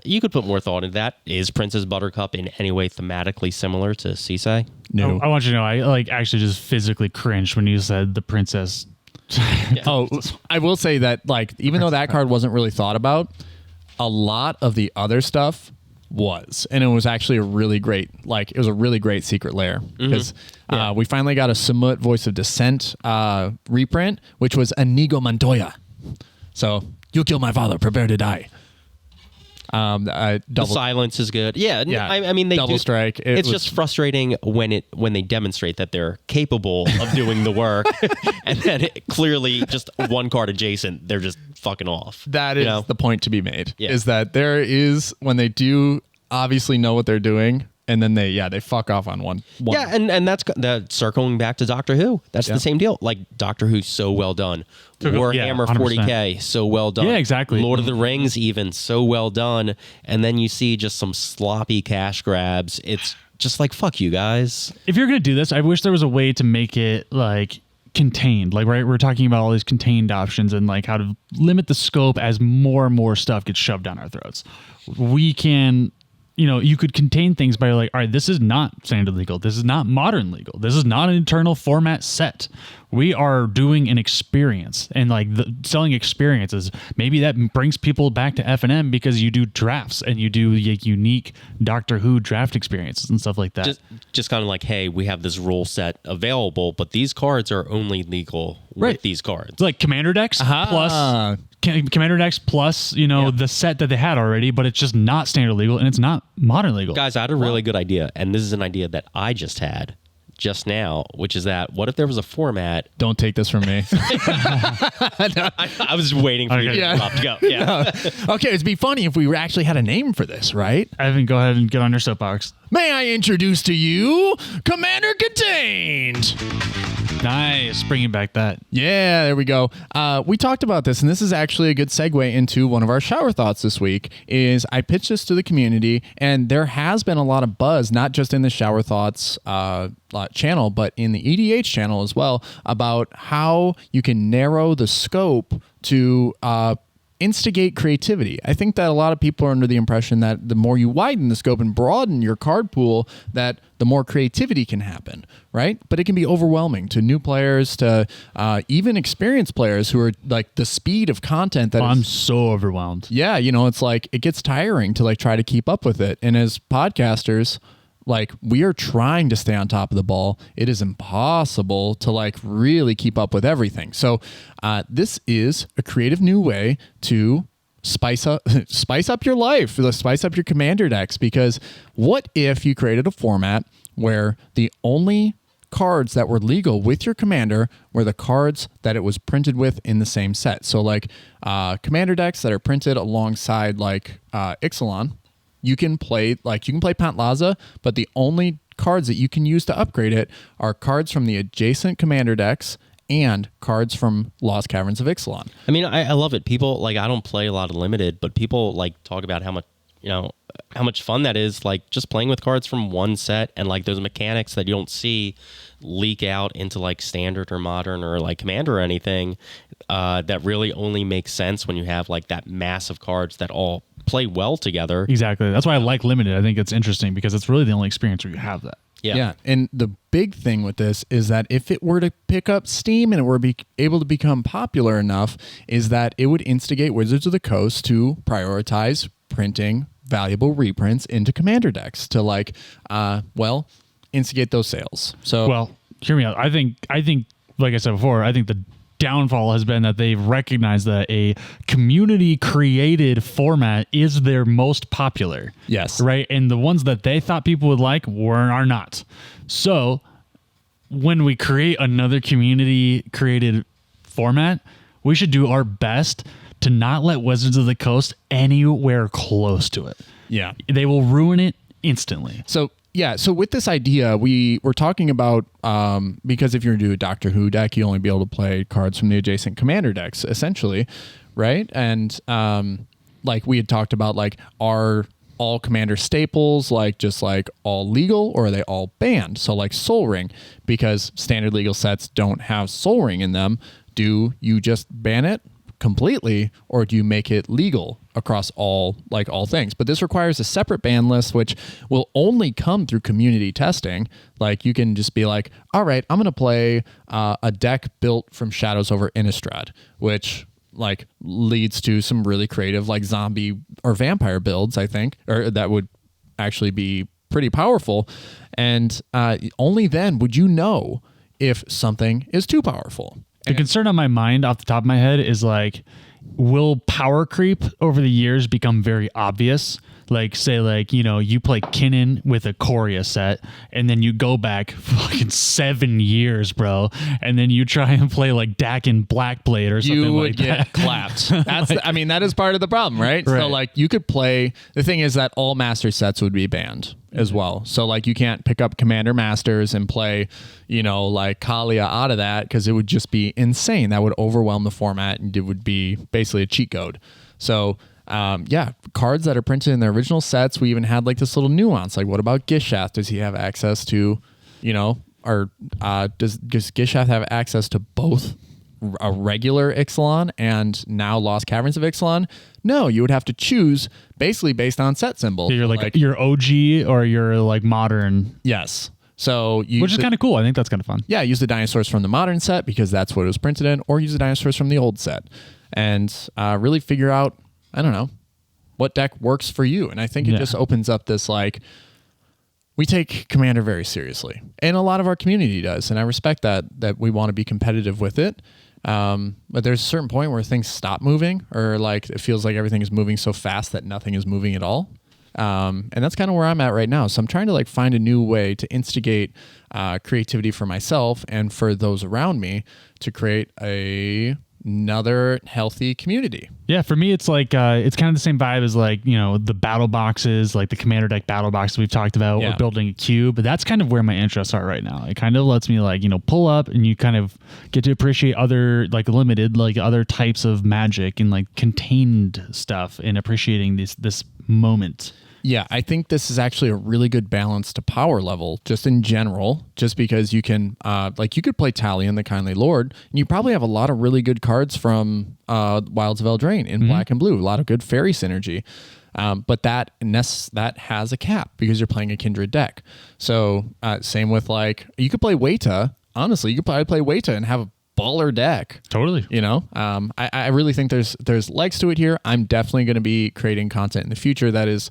You could put more thought into that. Is Princess Buttercup in any way thematically similar to Cisse? No. I want you to know, I actually just physically cringed when you said the princess. I will say that even though that card wasn't really thought about, a lot of the other stuff was, and it was actually a really great secret lair, because we finally got a Samut Voice of Dissent reprint, which was Inigo Montoya. So, you kill my father, prepare to die. The silence is good. Yeah. I mean, they double strike. It's just frustrating when they demonstrate that they're capable of doing the work, and then clearly just one card adjacent, they're just fucking off. That is the point to be made. Yeah. Is that there is, when they do obviously know what they're doing, and then they fuck off on one. Yeah, and that's circling back to Doctor Who. That's the same deal. Like, Doctor Who's so well done. Warhammer 40K, so well done. Yeah, exactly. Lord of the Rings, even, so well done. And then you see just some sloppy cash grabs. It's just like, fuck you guys. If you're going to do this, I wish there was a way to make it, like, contained. Like, right, we're talking about all these contained options and, like, how to limit the scope as more and more stuff gets shoved down our throats. We can... you could contain things by like, all right, this is not standard legal. This is not modern legal. This is not an internal format set. We are doing an experience, and like selling experiences. Maybe that brings people back to F&M because you do drafts and you do unique Doctor Who draft experiences and stuff like that. Just kind of like, hey, we have this rule set available, but these cards are only legal with these cards. Like Commander decks plus... Commander decks plus, the set that they had already, but it's just not standard legal, and it's not modern legal. Guys, I had a really good idea, and this is an idea that I just had just now, which is that what if there was a format? Don't take this from me. I was waiting for you to go. Yeah. Okay, it'd be funny if we actually had a name for this, right? Evan, go ahead and get on your soapbox. May I introduce to you Commander Contained? Nice. Bringing back that. Yeah, there we go. We talked about this, and this is actually a good segue into one of our shower thoughts this week, is I pitched this to the community, and there has been a lot of buzz, not just in the shower thoughts channel, but in the EDH channel as well, about how you can narrow the scope to instigate creativity. I think that a lot of people are under the impression that the more you widen the scope and broaden your card pool, that the more creativity can happen, right? But it can be overwhelming to new players, to even experienced players who are like the speed of content that I'm so overwhelmed. Yeah, it's like it gets tiring to like try to keep up with it. And as podcasters, like we are trying to stay on top of the ball. It is impossible to like really keep up with everything. So this is a creative new way to spice up your life, spice up your commander decks. Because what if you created a format where the only cards that were legal with your commander were the cards that it was printed with in the same set? So like commander decks that are printed alongside like Ixalan. You can play Pantlaza, but the only cards that you can use to upgrade it are cards from the adjacent commander decks and cards from Lost Caverns of Ixalan. I mean, I love it. People like I don't play a lot of limited, but people like talk about how much fun that is, like just playing with cards from one set, and like those mechanics that you don't see leak out into like standard or modern or like commander or anything, that really only makes sense when you have like that mass of cards that all play well together. Exactly. That's why I like limited. I think it's interesting because it's really the only experience where you have that. Yeah. And the big thing with this is that if it were to pick up steam and it were able to become popular enough, is that it would instigate Wizards of the Coast to prioritize printing valuable reprints into commander decks to like, instigate those sales. So, well, hear me out. I think, like I said before, I think the downfall has been that they've recognized that a community created format is their most popular. Yes. Right. And the ones that they thought people would like are not. So when we create another community created format, we should do our best to not let Wizards of the Coast anywhere close to it. Yeah. They will ruin it instantly. So with this idea, we were talking about, because if you're going to do a Doctor Who deck, you only be able to play cards from the adjacent commander decks, essentially, right? And like we had talked about, like, are all commander staples like just like all legal, or are they all banned? So like Soul Ring, because standard legal sets don't have Soul Ring in them, do you just ban it completely, or do you make it legal across all things? But this requires a separate ban list, which will only come through community testing. Like you can just be like, all right, I'm going to play a deck built from Shadows over Innistrad, which like leads to some really creative like zombie or vampire builds, I think, or that would actually be pretty powerful. And only then would you know if something is too powerful. The concern on my mind off the top of my head is like, will power creep over the years become very obvious? Like say like, you play Kinnan with a Coria set and then you go back fucking 7 years, bro. And then you try and play like Dakin Blackblade or something like that. You would get clapped. That is part of the problem, right? So like you could play, the thing is that all master sets would be banned as well. So like you can't pick up Commander Masters and play, like Kalia out of that, because it would just be insane. That would overwhelm the format and it would be basically a cheat code. So cards that are printed in the original sets, we even had like this little nuance. Like, what about Gishath? Does he have access to, or does Gishath have access to both a regular Ixalan and now Lost Caverns of Ixalan? No, you would have to choose basically based on set symbol. You're like your OG or your like modern. Yes. So which is kind of cool. I think that's kind of fun. Yeah, use the dinosaurs from the modern set because that's what it was printed in, or use the dinosaurs from the old set, and really figure out, I don't know, what deck works for you. And I think it just opens up this, like, we take Commander very seriously. And a lot of our community does. And I respect that we want to be competitive with it. But there's a certain point where things stop moving, or like it feels like everything is moving so fast that nothing is moving at all. And that's kind of where I'm at right now. So I'm trying to like find a new way to instigate creativity for myself and for those around me to create another healthy community. Yeah, for me, it's like it's kind of the same vibe as like, you know, the battle boxes, like the commander deck battle boxes we've talked about, or building a cube. But that's kind of where my interests are right now. It kind of lets me like, you know, pull up and you kind of get to appreciate other like limited, like other types of magic and like contained stuff and appreciating this moment. Yeah, I think this is actually a really good balance to power level, just in general, just because you can, like you could play Talion, the Kindly Lord, and you probably have a lot of really good cards from Wilds of Eldraine in black and blue, a lot of good fairy synergy. But that has a cap because you're playing a Kindred deck. So same with like, you could play Weta. Honestly, you could probably play Weta and have a baller deck. Totally. You know, I really think there's legs to it here. I'm definitely going to be creating content in the future that is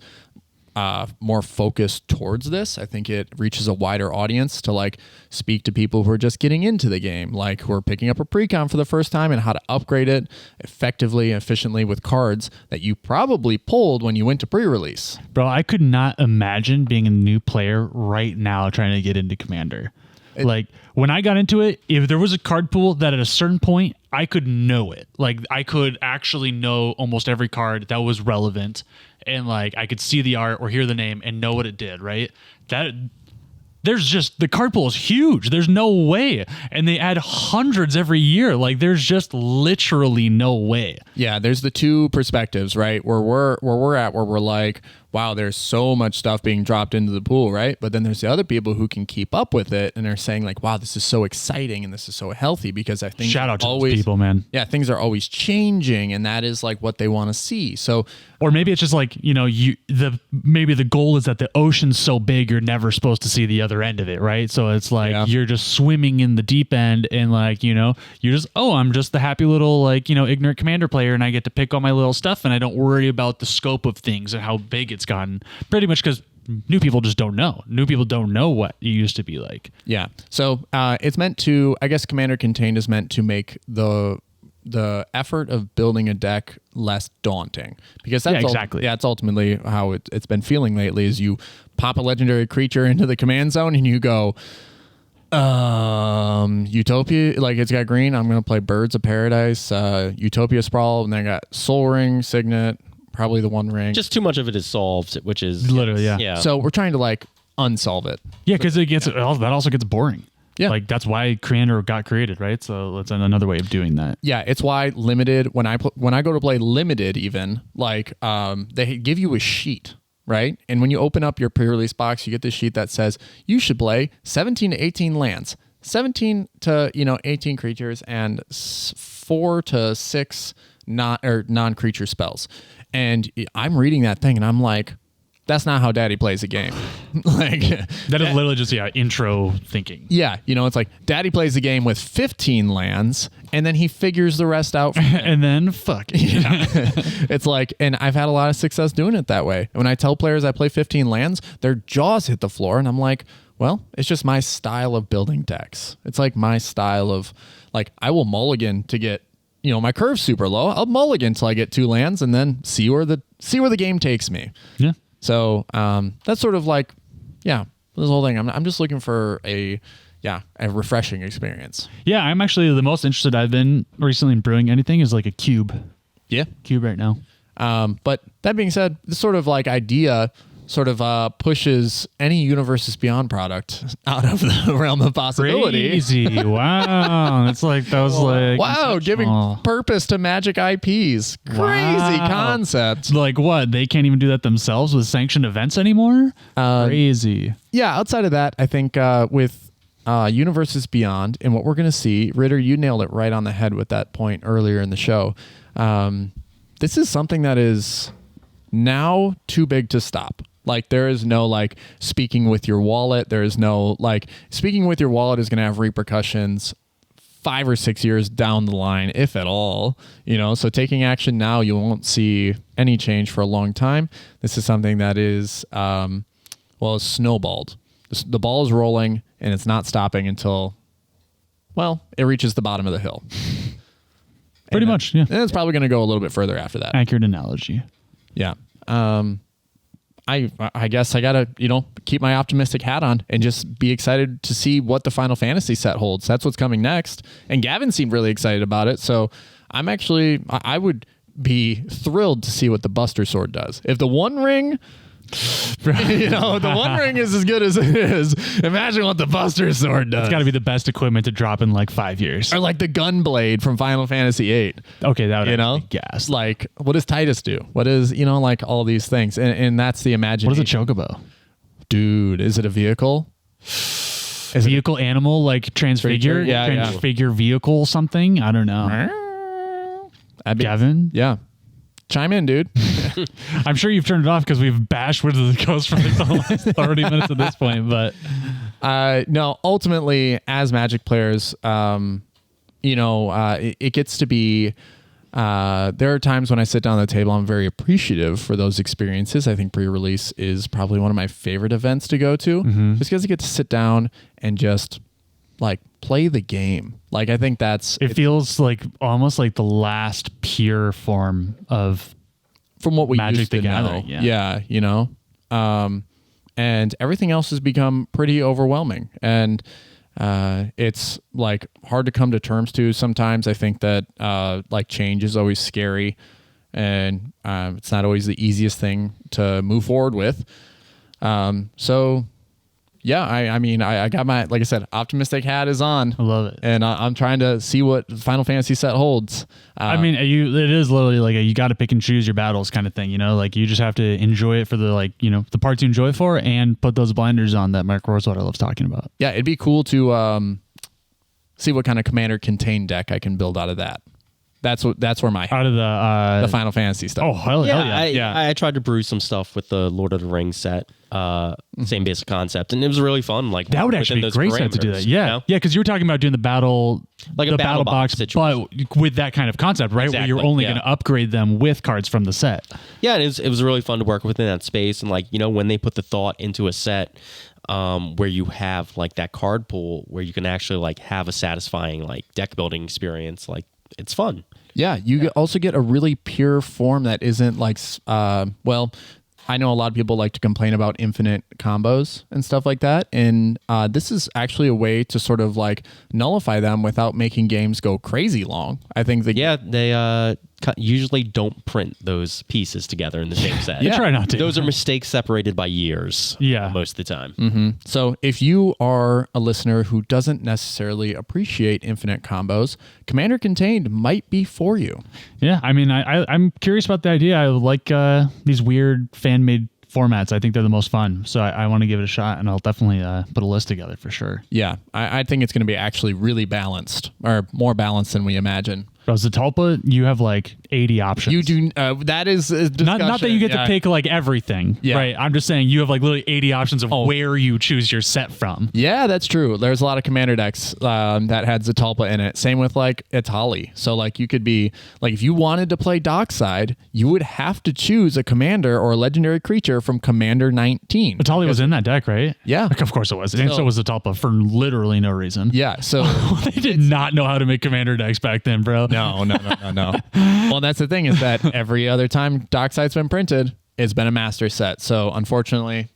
more focused towards this. I think it reaches a wider audience to like speak to people who are just getting into the game, like who are picking up a pre-con for the first time and how to upgrade it effectively and efficiently with cards that you probably pulled when you went to pre-release. Bro, I could not imagine being a new player right now trying to get into Commander. Like when I got into it, if there was a card pool that at a certain point I could know it, like I could actually know almost every card that was relevant, and like I could see the art or hear the name and know what it did, right? That there's just, the card pool is huge. There's no way. And they add hundreds every year. Like there's just literally no way. Yeah, there's the two perspectives, right? Where we're at, where we're like, wow, there's so much stuff being dropped into the pool, right? But then there's the other people who can keep up with it and are saying like, wow, this is so exciting and this is so healthy, because I think shout out to those people, man. Yeah, things are always changing, and that is like what they want to see. So, or maybe it's just like, you know, maybe the goal is that the ocean's so big you're never supposed to see the other end of it, right? So it's like you're just swimming in the deep end, and like, you know, you're just, oh, I'm just the happy little like, you know, ignorant Commander player, and I get to pick all my little stuff, and I don't worry about the scope of things and how big it's gotten, pretty much because new people just don't know. New people don't know what it used to be like. Yeah. So it's meant to, I guess Commander Contained is meant to make the effort of building a deck less daunting, because that's exactly. It's ultimately how it's been feeling lately. Is you pop a legendary creature into the command zone and you go, Utopia, like it's got green, I'm gonna play Birds of Paradise, Utopia Sprawl, and then I got Soul Ring, Signet, probably the One Ring. Just too much of it is solved, which is literally yeah. So we're trying to like unsolve it. Yeah, because that also gets boring. Yeah. Like that's why Commander got created, right? So that's another way of doing that. Yeah, it's why limited, when I go to play limited, even like they give you a sheet, right? And when you open up your pre-release box, you get this sheet that says you should play 17 to 18 lands, 17 to 18 creatures, and 4 to 6 non-creature spells. And I'm reading that thing and I'm like, that's not how Daddy plays a game. Like that is literally just intro thinking. Yeah, it's like Daddy plays a game with 15 lands, and then he figures the rest out. And then fuck. Yeah. It's like, and I've had a lot of success doing it that way. When I tell players I play 15 lands, their jaws hit the floor, and I'm like, well, it's just my style of building decks. It's like my style of, like, I will mulligan to get, my curve's super low. I'll mulligan till I get 2 lands, and then see where the game takes me. Yeah. So that's sort of like, this whole thing. I'm just looking for a refreshing experience. Yeah, I'm actually the most interested I've been recently in brewing anything is like a cube. Yeah. Cube right now. But that being said, this sort of like idea sort of pushes any Universes Beyond product out of the realm of possibility. Crazy. Wow. It's like, that was like... Wow, giving purpose to Magic IPs. Crazy concept. Like what? They can't even do that themselves with sanctioned events anymore? Crazy. Yeah, outside of that, I think with Universes Beyond and what we're going to see, Ritter, you nailed it right on the head with that point earlier in the show. This is something that is now too big to stop. Like there is no like speaking with your wallet. There is no like speaking with your wallet is going to have repercussions 5 or 6 years down the line, if at all, so taking action now, you won't see any change for a long time. This is something that is, it's snowballed. The ball is rolling and it's not stopping until, it reaches the bottom of the hill. Pretty much. Yeah. And it's probably going to go a little bit further after that. Accurate analogy. Yeah. I guess I gotta keep my optimistic hat on and just be excited to see what the Final Fantasy set holds. That's what's coming next, and Gavin seemed really excited about it. So I would be thrilled to see what the Buster Sword does. If the One Ring. The One Ring is as good as it is. Imagine what the Buster Sword does. It's got to be the best equipment to drop in like 5 years. Or like the Gunblade from Final Fantasy VIII. Okay, that would be gas. Like, what does Titus do? What is, like all these things. And that's the imagination. What is a chocobo? Dude, is it a vehicle? Is vehicle animal like transfigure? Transfigure vehicle something? I don't know. Gavin? Yeah. Chime in, dude. I'm sure you've turned it off because we've bashed Wizards of the Coast for like the last 30 minutes at this point. But no, ultimately, as Magic players, it gets to be. There are times when I sit down at the table, I'm very appreciative for those experiences. I think pre-release is probably one of my favorite events to go to, just because I get to sit down and just like play the game. Like I think it feels like almost like the last pure form of from what we Magic used to the Gathering. know. Yeah, and everything else has become pretty overwhelming, and it's like hard to come to terms to sometimes. I think that like change is always scary, and it's not always the easiest thing to move forward with. So yeah, I got my, like I said, optimistic hat is on. I love it. And I'm trying to see what Final Fantasy set holds. It is literally like you got to pick and choose your battles kind of thing, like you just have to enjoy it for the the parts you enjoy it for, and put those blinders on that Mark Rosewater loves talking about. Yeah, it'd be cool to see what kind of commander contained deck I can build out of that. That's where my out of the Final Fantasy stuff. Oh hell yeah! I tried to brew some stuff with the Lord of the Rings set, same basic concept, and it was really fun. Like that would actually be a great set to do that. Yeah, because you were talking about doing the battle, like a battle box but with that kind of concept, right? Exactly, where you're only going to upgrade them with cards from the set. Yeah, and it was really fun to work within that space, and when they put the thought into a set. Where you have like that card pool where you can actually like have a satisfying like deck building experience, like it's fun. Yeah, you also get a really pure form that isn't like, I know a lot of people like to complain about infinite combos and stuff like that, and this is actually a way to sort of like nullify them without making games go crazy long. I think they usually don't print those pieces together in the same set. Yeah, try not to. Those are mistakes separated by years. Yeah, most of the time. Mm-hmm. So if you are a listener who doesn't necessarily appreciate infinite combos, Commander Contained might be for you. Yeah, I'm curious about the idea. I like these weird fan-made formats. I think they're the most fun. So I want to give it a shot, and I'll definitely put a list together for sure. Yeah, I think it's going to be actually really balanced, or more balanced than we imagine. Zatalpa, you have like 80 options. You do. That is not that you get to pick like everything, right? I'm just saying you have like literally 80 options of where you choose your set from. Yeah, that's true. There's a lot of commander decks that had Zatalpa in it. Same with like Itali. So like you could be like, if you wanted to play Dockside, you would have to choose a commander or a legendary creature from Commander 19. Itali was in that deck, right? Yeah, of course it was. And so was Zatalpa for literally no reason. Yeah. So they did not know how to make commander decks back then, bro. No. Well, that's the thing, is that every other time Dockside's been printed, it's been a master set. So unfortunately,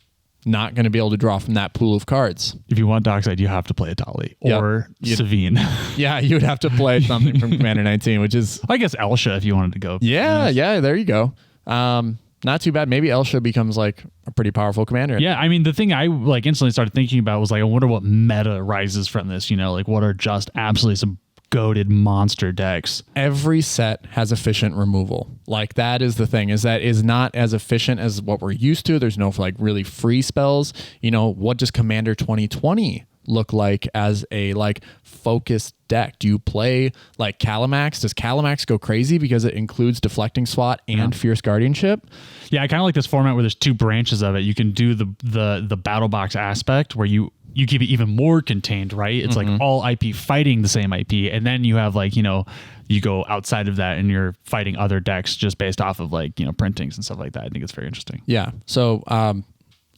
not going to be able to draw from that pool of cards. If you want Dockside, you have to play Itali or Savine. Yeah, you would have to play something from Commander 19, which is, I guess, Elsha if you wanted to go. Yeah, there you go. Not too bad. Maybe Elsha becomes like a pretty powerful commander. Yeah, the thing I like instantly started thinking about was like, I wonder what meta rises from this. Like what are just absolutely some goated monster decks. Every set has efficient removal. Like that is the thing, is that is not as efficient as what we're used to. There's no like really free spells. What does Commander 2020 look like as a like focused deck? Do you play like Calamax? Does Calamax go crazy because it includes Deflecting Swat and Fierce Guardianship? Yeah, I kind of like this format where there's two branches of it. You can do the battle box aspect where you keep it even more contained, right? It's like all IP fighting the same IP. And then you have like, you go outside of that and you're fighting other decks just based off of like, printings and stuff like that. I think it's very interesting. Yeah. So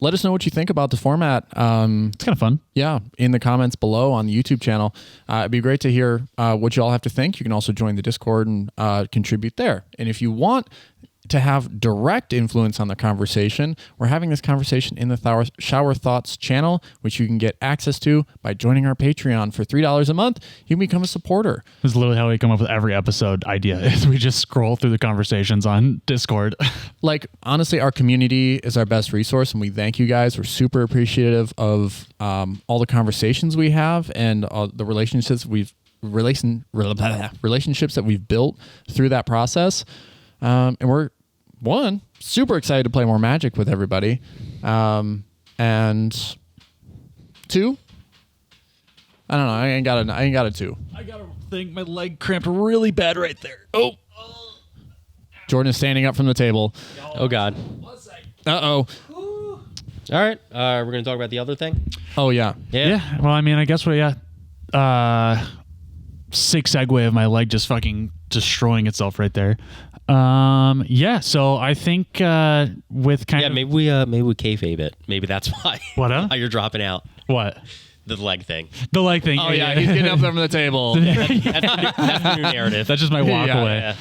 let us know what you think about the format. It's kind of fun. Yeah. In the comments below on the YouTube channel. It'd be great to hear what you all have to think. You can also join the Discord and contribute there. And if you want to have direct influence on the conversation, we're having this conversation in the Shower Thoughts channel, which you can get access to by joining our Patreon for $3 a month. You can become a supporter. This is literally how we come up with every episode idea. Is we just scroll through the conversations on Discord. Like, honestly, our community is our best resource, and we thank you guys. We're super appreciative of all the conversations we have and the relationships that we've built through that process. And we're super excited to play more Magic with everybody. And two, I don't know. I ain't got a two. I got to think my leg cramped really bad right there. Oh. Jordan is standing up from the table. Oh God. Uh-oh. All right. We're going to talk about the other thing. Oh yeah. Yeah. Well, I mean, I guess sick segue of my leg just fucking destroying itself right there. So I think with kind of maybe we kayfabe it. Maybe that's why. What? Why you're dropping out. What? The leg thing. The leg thing. Oh yeah, he's getting up from the table. That's the new narrative. That's just my walk away.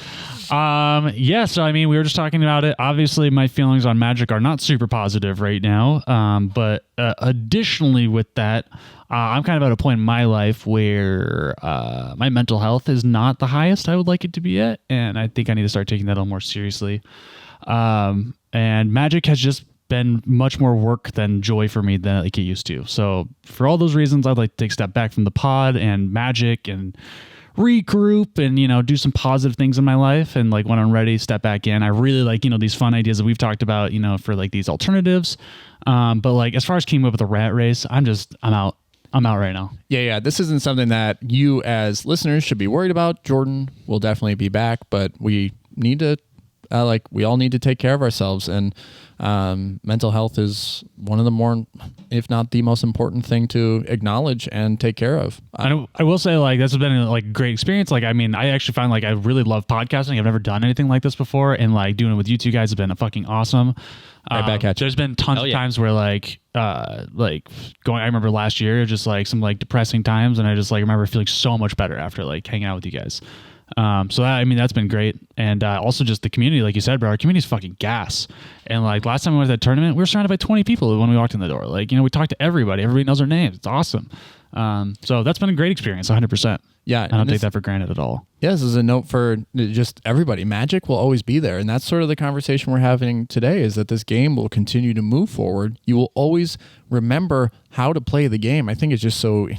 Yeah. So I mean, we were just talking about it. Obviously, my feelings on Magic are not super positive right now. But additionally with that, I'm kind of at a point in my life where my mental health is not the highest I would like it to be at, and I think I need to start taking that a little more seriously. And Magic has just been much more work than joy for me than like it used to. So for all those reasons, I'd like to take a step back from the pod and Magic and regroup and, do some positive things in my life. And like when I'm ready, step back in. I really like, these fun ideas that we've talked about, for like these alternatives. But like, as far as keeping up with the rat race, I'm out. I'm out right now. Yeah. This isn't something that you as listeners should be worried about. Jordan will definitely be back, but we need to, we all need to take care of ourselves. And mental health is one of the more, if not the most important thing to acknowledge and take care of. I will say, like, this has been a great experience. Like, I mean, I actually find I really love podcasting. I've never done anything like this before, and like doing it with you two guys has been fucking awesome. Right back at you. There's been tons of times where I remember last year, just like some depressing times, and I just remember feeling so much better after hanging out with you guys. That's been great. And also just the community, like you said, bro, our community's fucking gas. And last time we went to that tournament, we were surrounded by 20 people when we walked in the door. We talked to everybody. Everybody knows our names. It's awesome. So that's been a great experience, 100%. Yeah. I don't take that for granted at all. Yeah, this is a note for just everybody. Magic will always be there. And that's sort of the conversation we're having today, is that this game will continue to move forward. You will always remember how to play the game. I think it's just so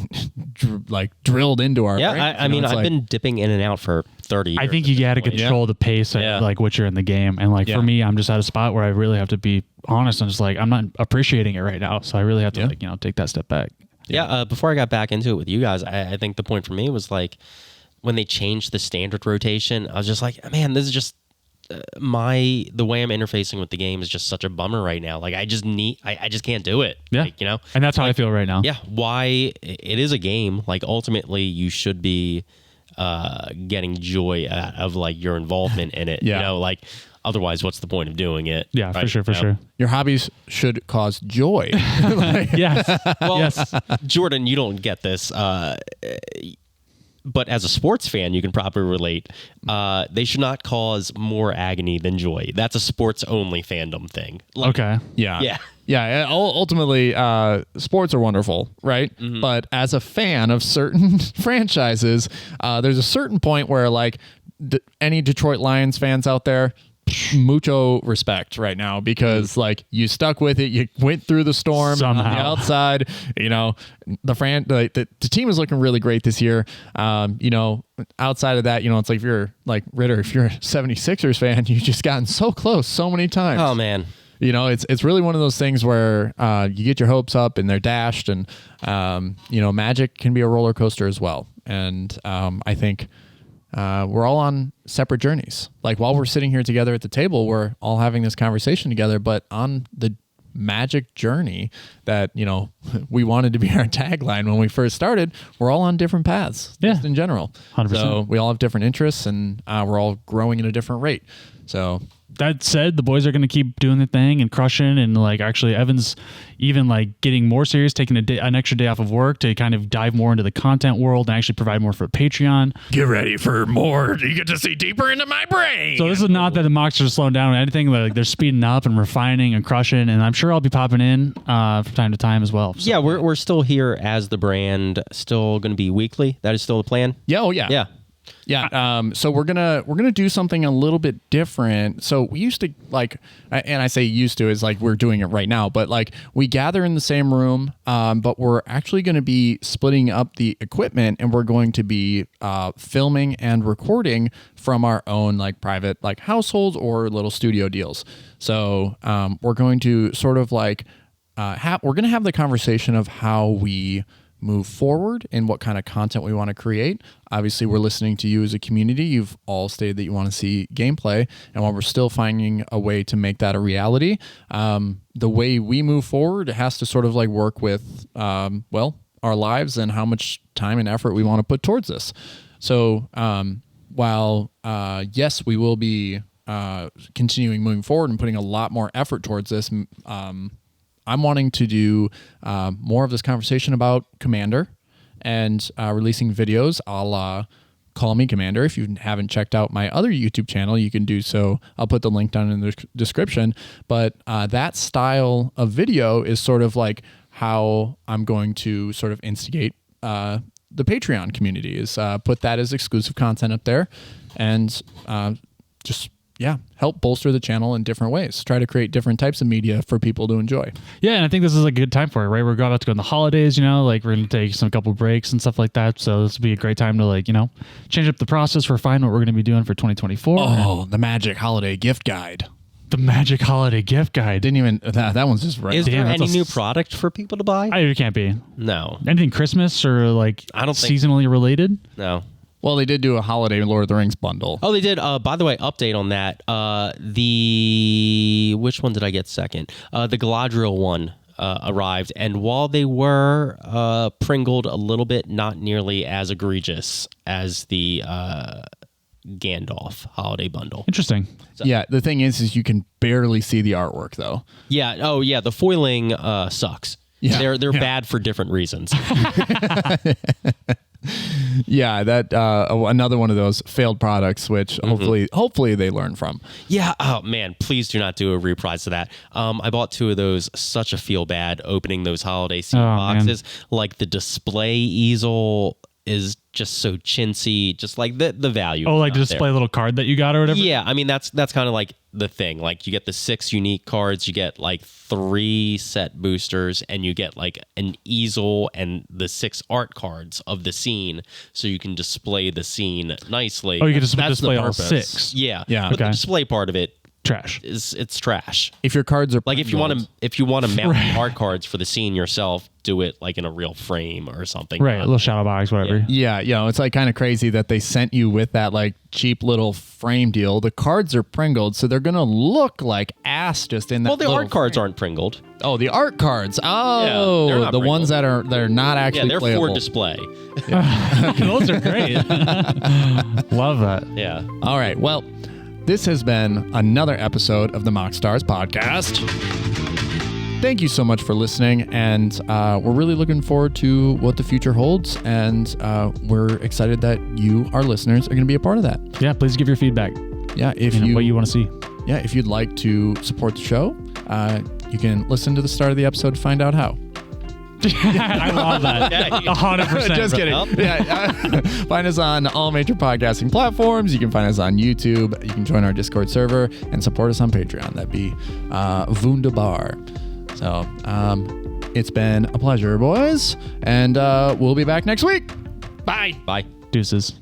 drilled into our brains. I've been dipping in and out for 30 years. I think you got to control the pace at what you're in the game. And for me, I'm just at a spot where I really have to be honest and just I'm not appreciating it right now. So I really have to take that step back. Yeah. Before I got back into it with you guys, I think the point for me was when they changed the standard rotation, I was just like, man, this is just the way I'm interfacing with the game is just such a bummer right now. I just can't do it. Yeah. And that's how I feel right now. Yeah. Why it is a game. Ultimately you should be getting joy out of your involvement in it. Yeah. Otherwise, what's the point of doing it? Yeah, right? For sure. Your hobbies should cause joy. Yes. Well, yes. Jordan, you don't get this. But as a sports fan, you can probably relate. They should not cause more agony than joy. That's a sports-only fandom thing. Okay. Yeah. Yeah. Ultimately, sports are wonderful, right? Mm-hmm. But as a fan of certain franchises, there's a certain point where, any Detroit Lions fans out there, mucho respect right now, because you stuck with it, you went through the storm somehow on the outside. The team is looking really great this year. Outside of that, it's if you're Ritter, if you're a 76ers fan, you've just gotten so close so many times. Oh man. It's really one of those things where you get your hopes up and they're dashed, and Magic can be a roller coaster as well. And I think we're all on separate journeys. While we're sitting here together at the table, we're all having this conversation together, but on the Magic journey that, we wanted to be our tagline when we first started, we're all on different paths, just in general. 100%. So we all have different interests, and we're all growing at a different rate. So that said, the boys are going to keep doing the thing and crushing, and like actually Evan's even like getting more serious, taking an extra day off of work to kind of dive more into the content world and actually provide more for Patreon. Get ready for more. You get to see deeper into my brain. So this is not that the Moxstars are slowing down or anything. Like they're speeding up and refining and crushing, and I'm sure I'll be popping in from time to time as well. So. Yeah, we're still here as the brand, still going to be weekly. That is still the plan. Yeah, oh yeah. Yeah. Yeah. So we're gonna do something a little bit different. So we used to like, and I say used to is like we're doing it right now, but like we gather in the same room, but we're actually going to be splitting up the equipment, and we're going to be filming and recording from our own like private like households or little studio deals. So we're going to sort of like we're going to have the conversation of how we move forward and what kind of content we want to create. Obviously, we're listening to you as a community. You've all stated that you want to see gameplay, and while we're still finding a way to make that a reality, the way we move forward has to sort of like work with, our lives and how much time and effort we want to put towards this. So while, yes, we will be continuing moving forward and putting a lot more effort towards this, I'm wanting to do more of this conversation about Commander and releasing videos a la Call Me Commander. If you haven't checked out my other YouTube channel, you can do so. I'll put the link down in the description. But that style of video is sort of like how I'm going to sort of instigate the Patreon community, is put that as exclusive content up there and just help bolster the channel in different ways. Try to create different types of media for people to enjoy. Yeah, and I think this is a good time for it, right? We're about to go in the holidays, like we're going to take some couple breaks and stuff like that. So this will be a great time to change up the process, refine what we're going to be doing for 2024. Oh, the Magic Holiday Gift Guide. The Magic Holiday Gift Guide. Didn't even, that one's just right. Is there any new product for people to buy? It can't be. No. Anything Christmas or I don't think seasonally related? No. Well, they did do a holiday Lord of the Rings bundle. Oh, they did. By the way, update on that. Which one did I get second? The Galadriel one arrived, and while they were pringled a little bit, not nearly as egregious as the Gandalf holiday bundle. Interesting. So, yeah, the thing is you can barely see the artwork though. Yeah. Oh, yeah. The foiling sucks. Yeah. They're bad for different reasons. Yeah, that another one of those failed products, which hopefully they learn from. Yeah. Oh man, please do not do a reprise of that. I bought 2 of those. Such a feel bad opening those holiday seed boxes. Man. Like the display easel is just so chintzy. Just like the value. Oh, like the display little card that you got or whatever. Yeah, I mean that's kind of like the thing. Like you get the 6 unique cards, you get like 3 set boosters, and you get like an easel and the 6 art cards of the scene, so you can display the scene nicely. Oh, you can just display all 6. Yeah. Yeah. But the display part of it, trash. It's trash. If your cards are like if you want to mount the art cards for the scene yourself, do it like in a real frame or something. Right, a little shadow box, whatever. Yeah, it's like kind of crazy that they sent you with that like cheap little frame deal. The cards are pringled, so they're gonna look like ass just in that. Well, the art cards frame. aren't pringled. Oh, the art cards. Oh, yeah, the ones that are not actually they're playable. for display. Those are great. Love that. Yeah. All right. Well, this has been another episode of the Moxstars podcast. Thank you so much for listening, and we're really looking forward to what the future holds, and we're excited that you, our listeners, are going to be a part of that. Yeah, please give your feedback. Yeah, what you want to see. Yeah, if you'd like to support the show, you can listen to the start of the episode to find out how. I love that. 100%. Just kidding. Yeah, find us on all major podcasting platforms. You can find us on YouTube. You can join our Discord server and support us on Patreon. That'd be wunderbar. So it's been a pleasure, boys, and we'll be back next week. Bye. Bye. Deuces.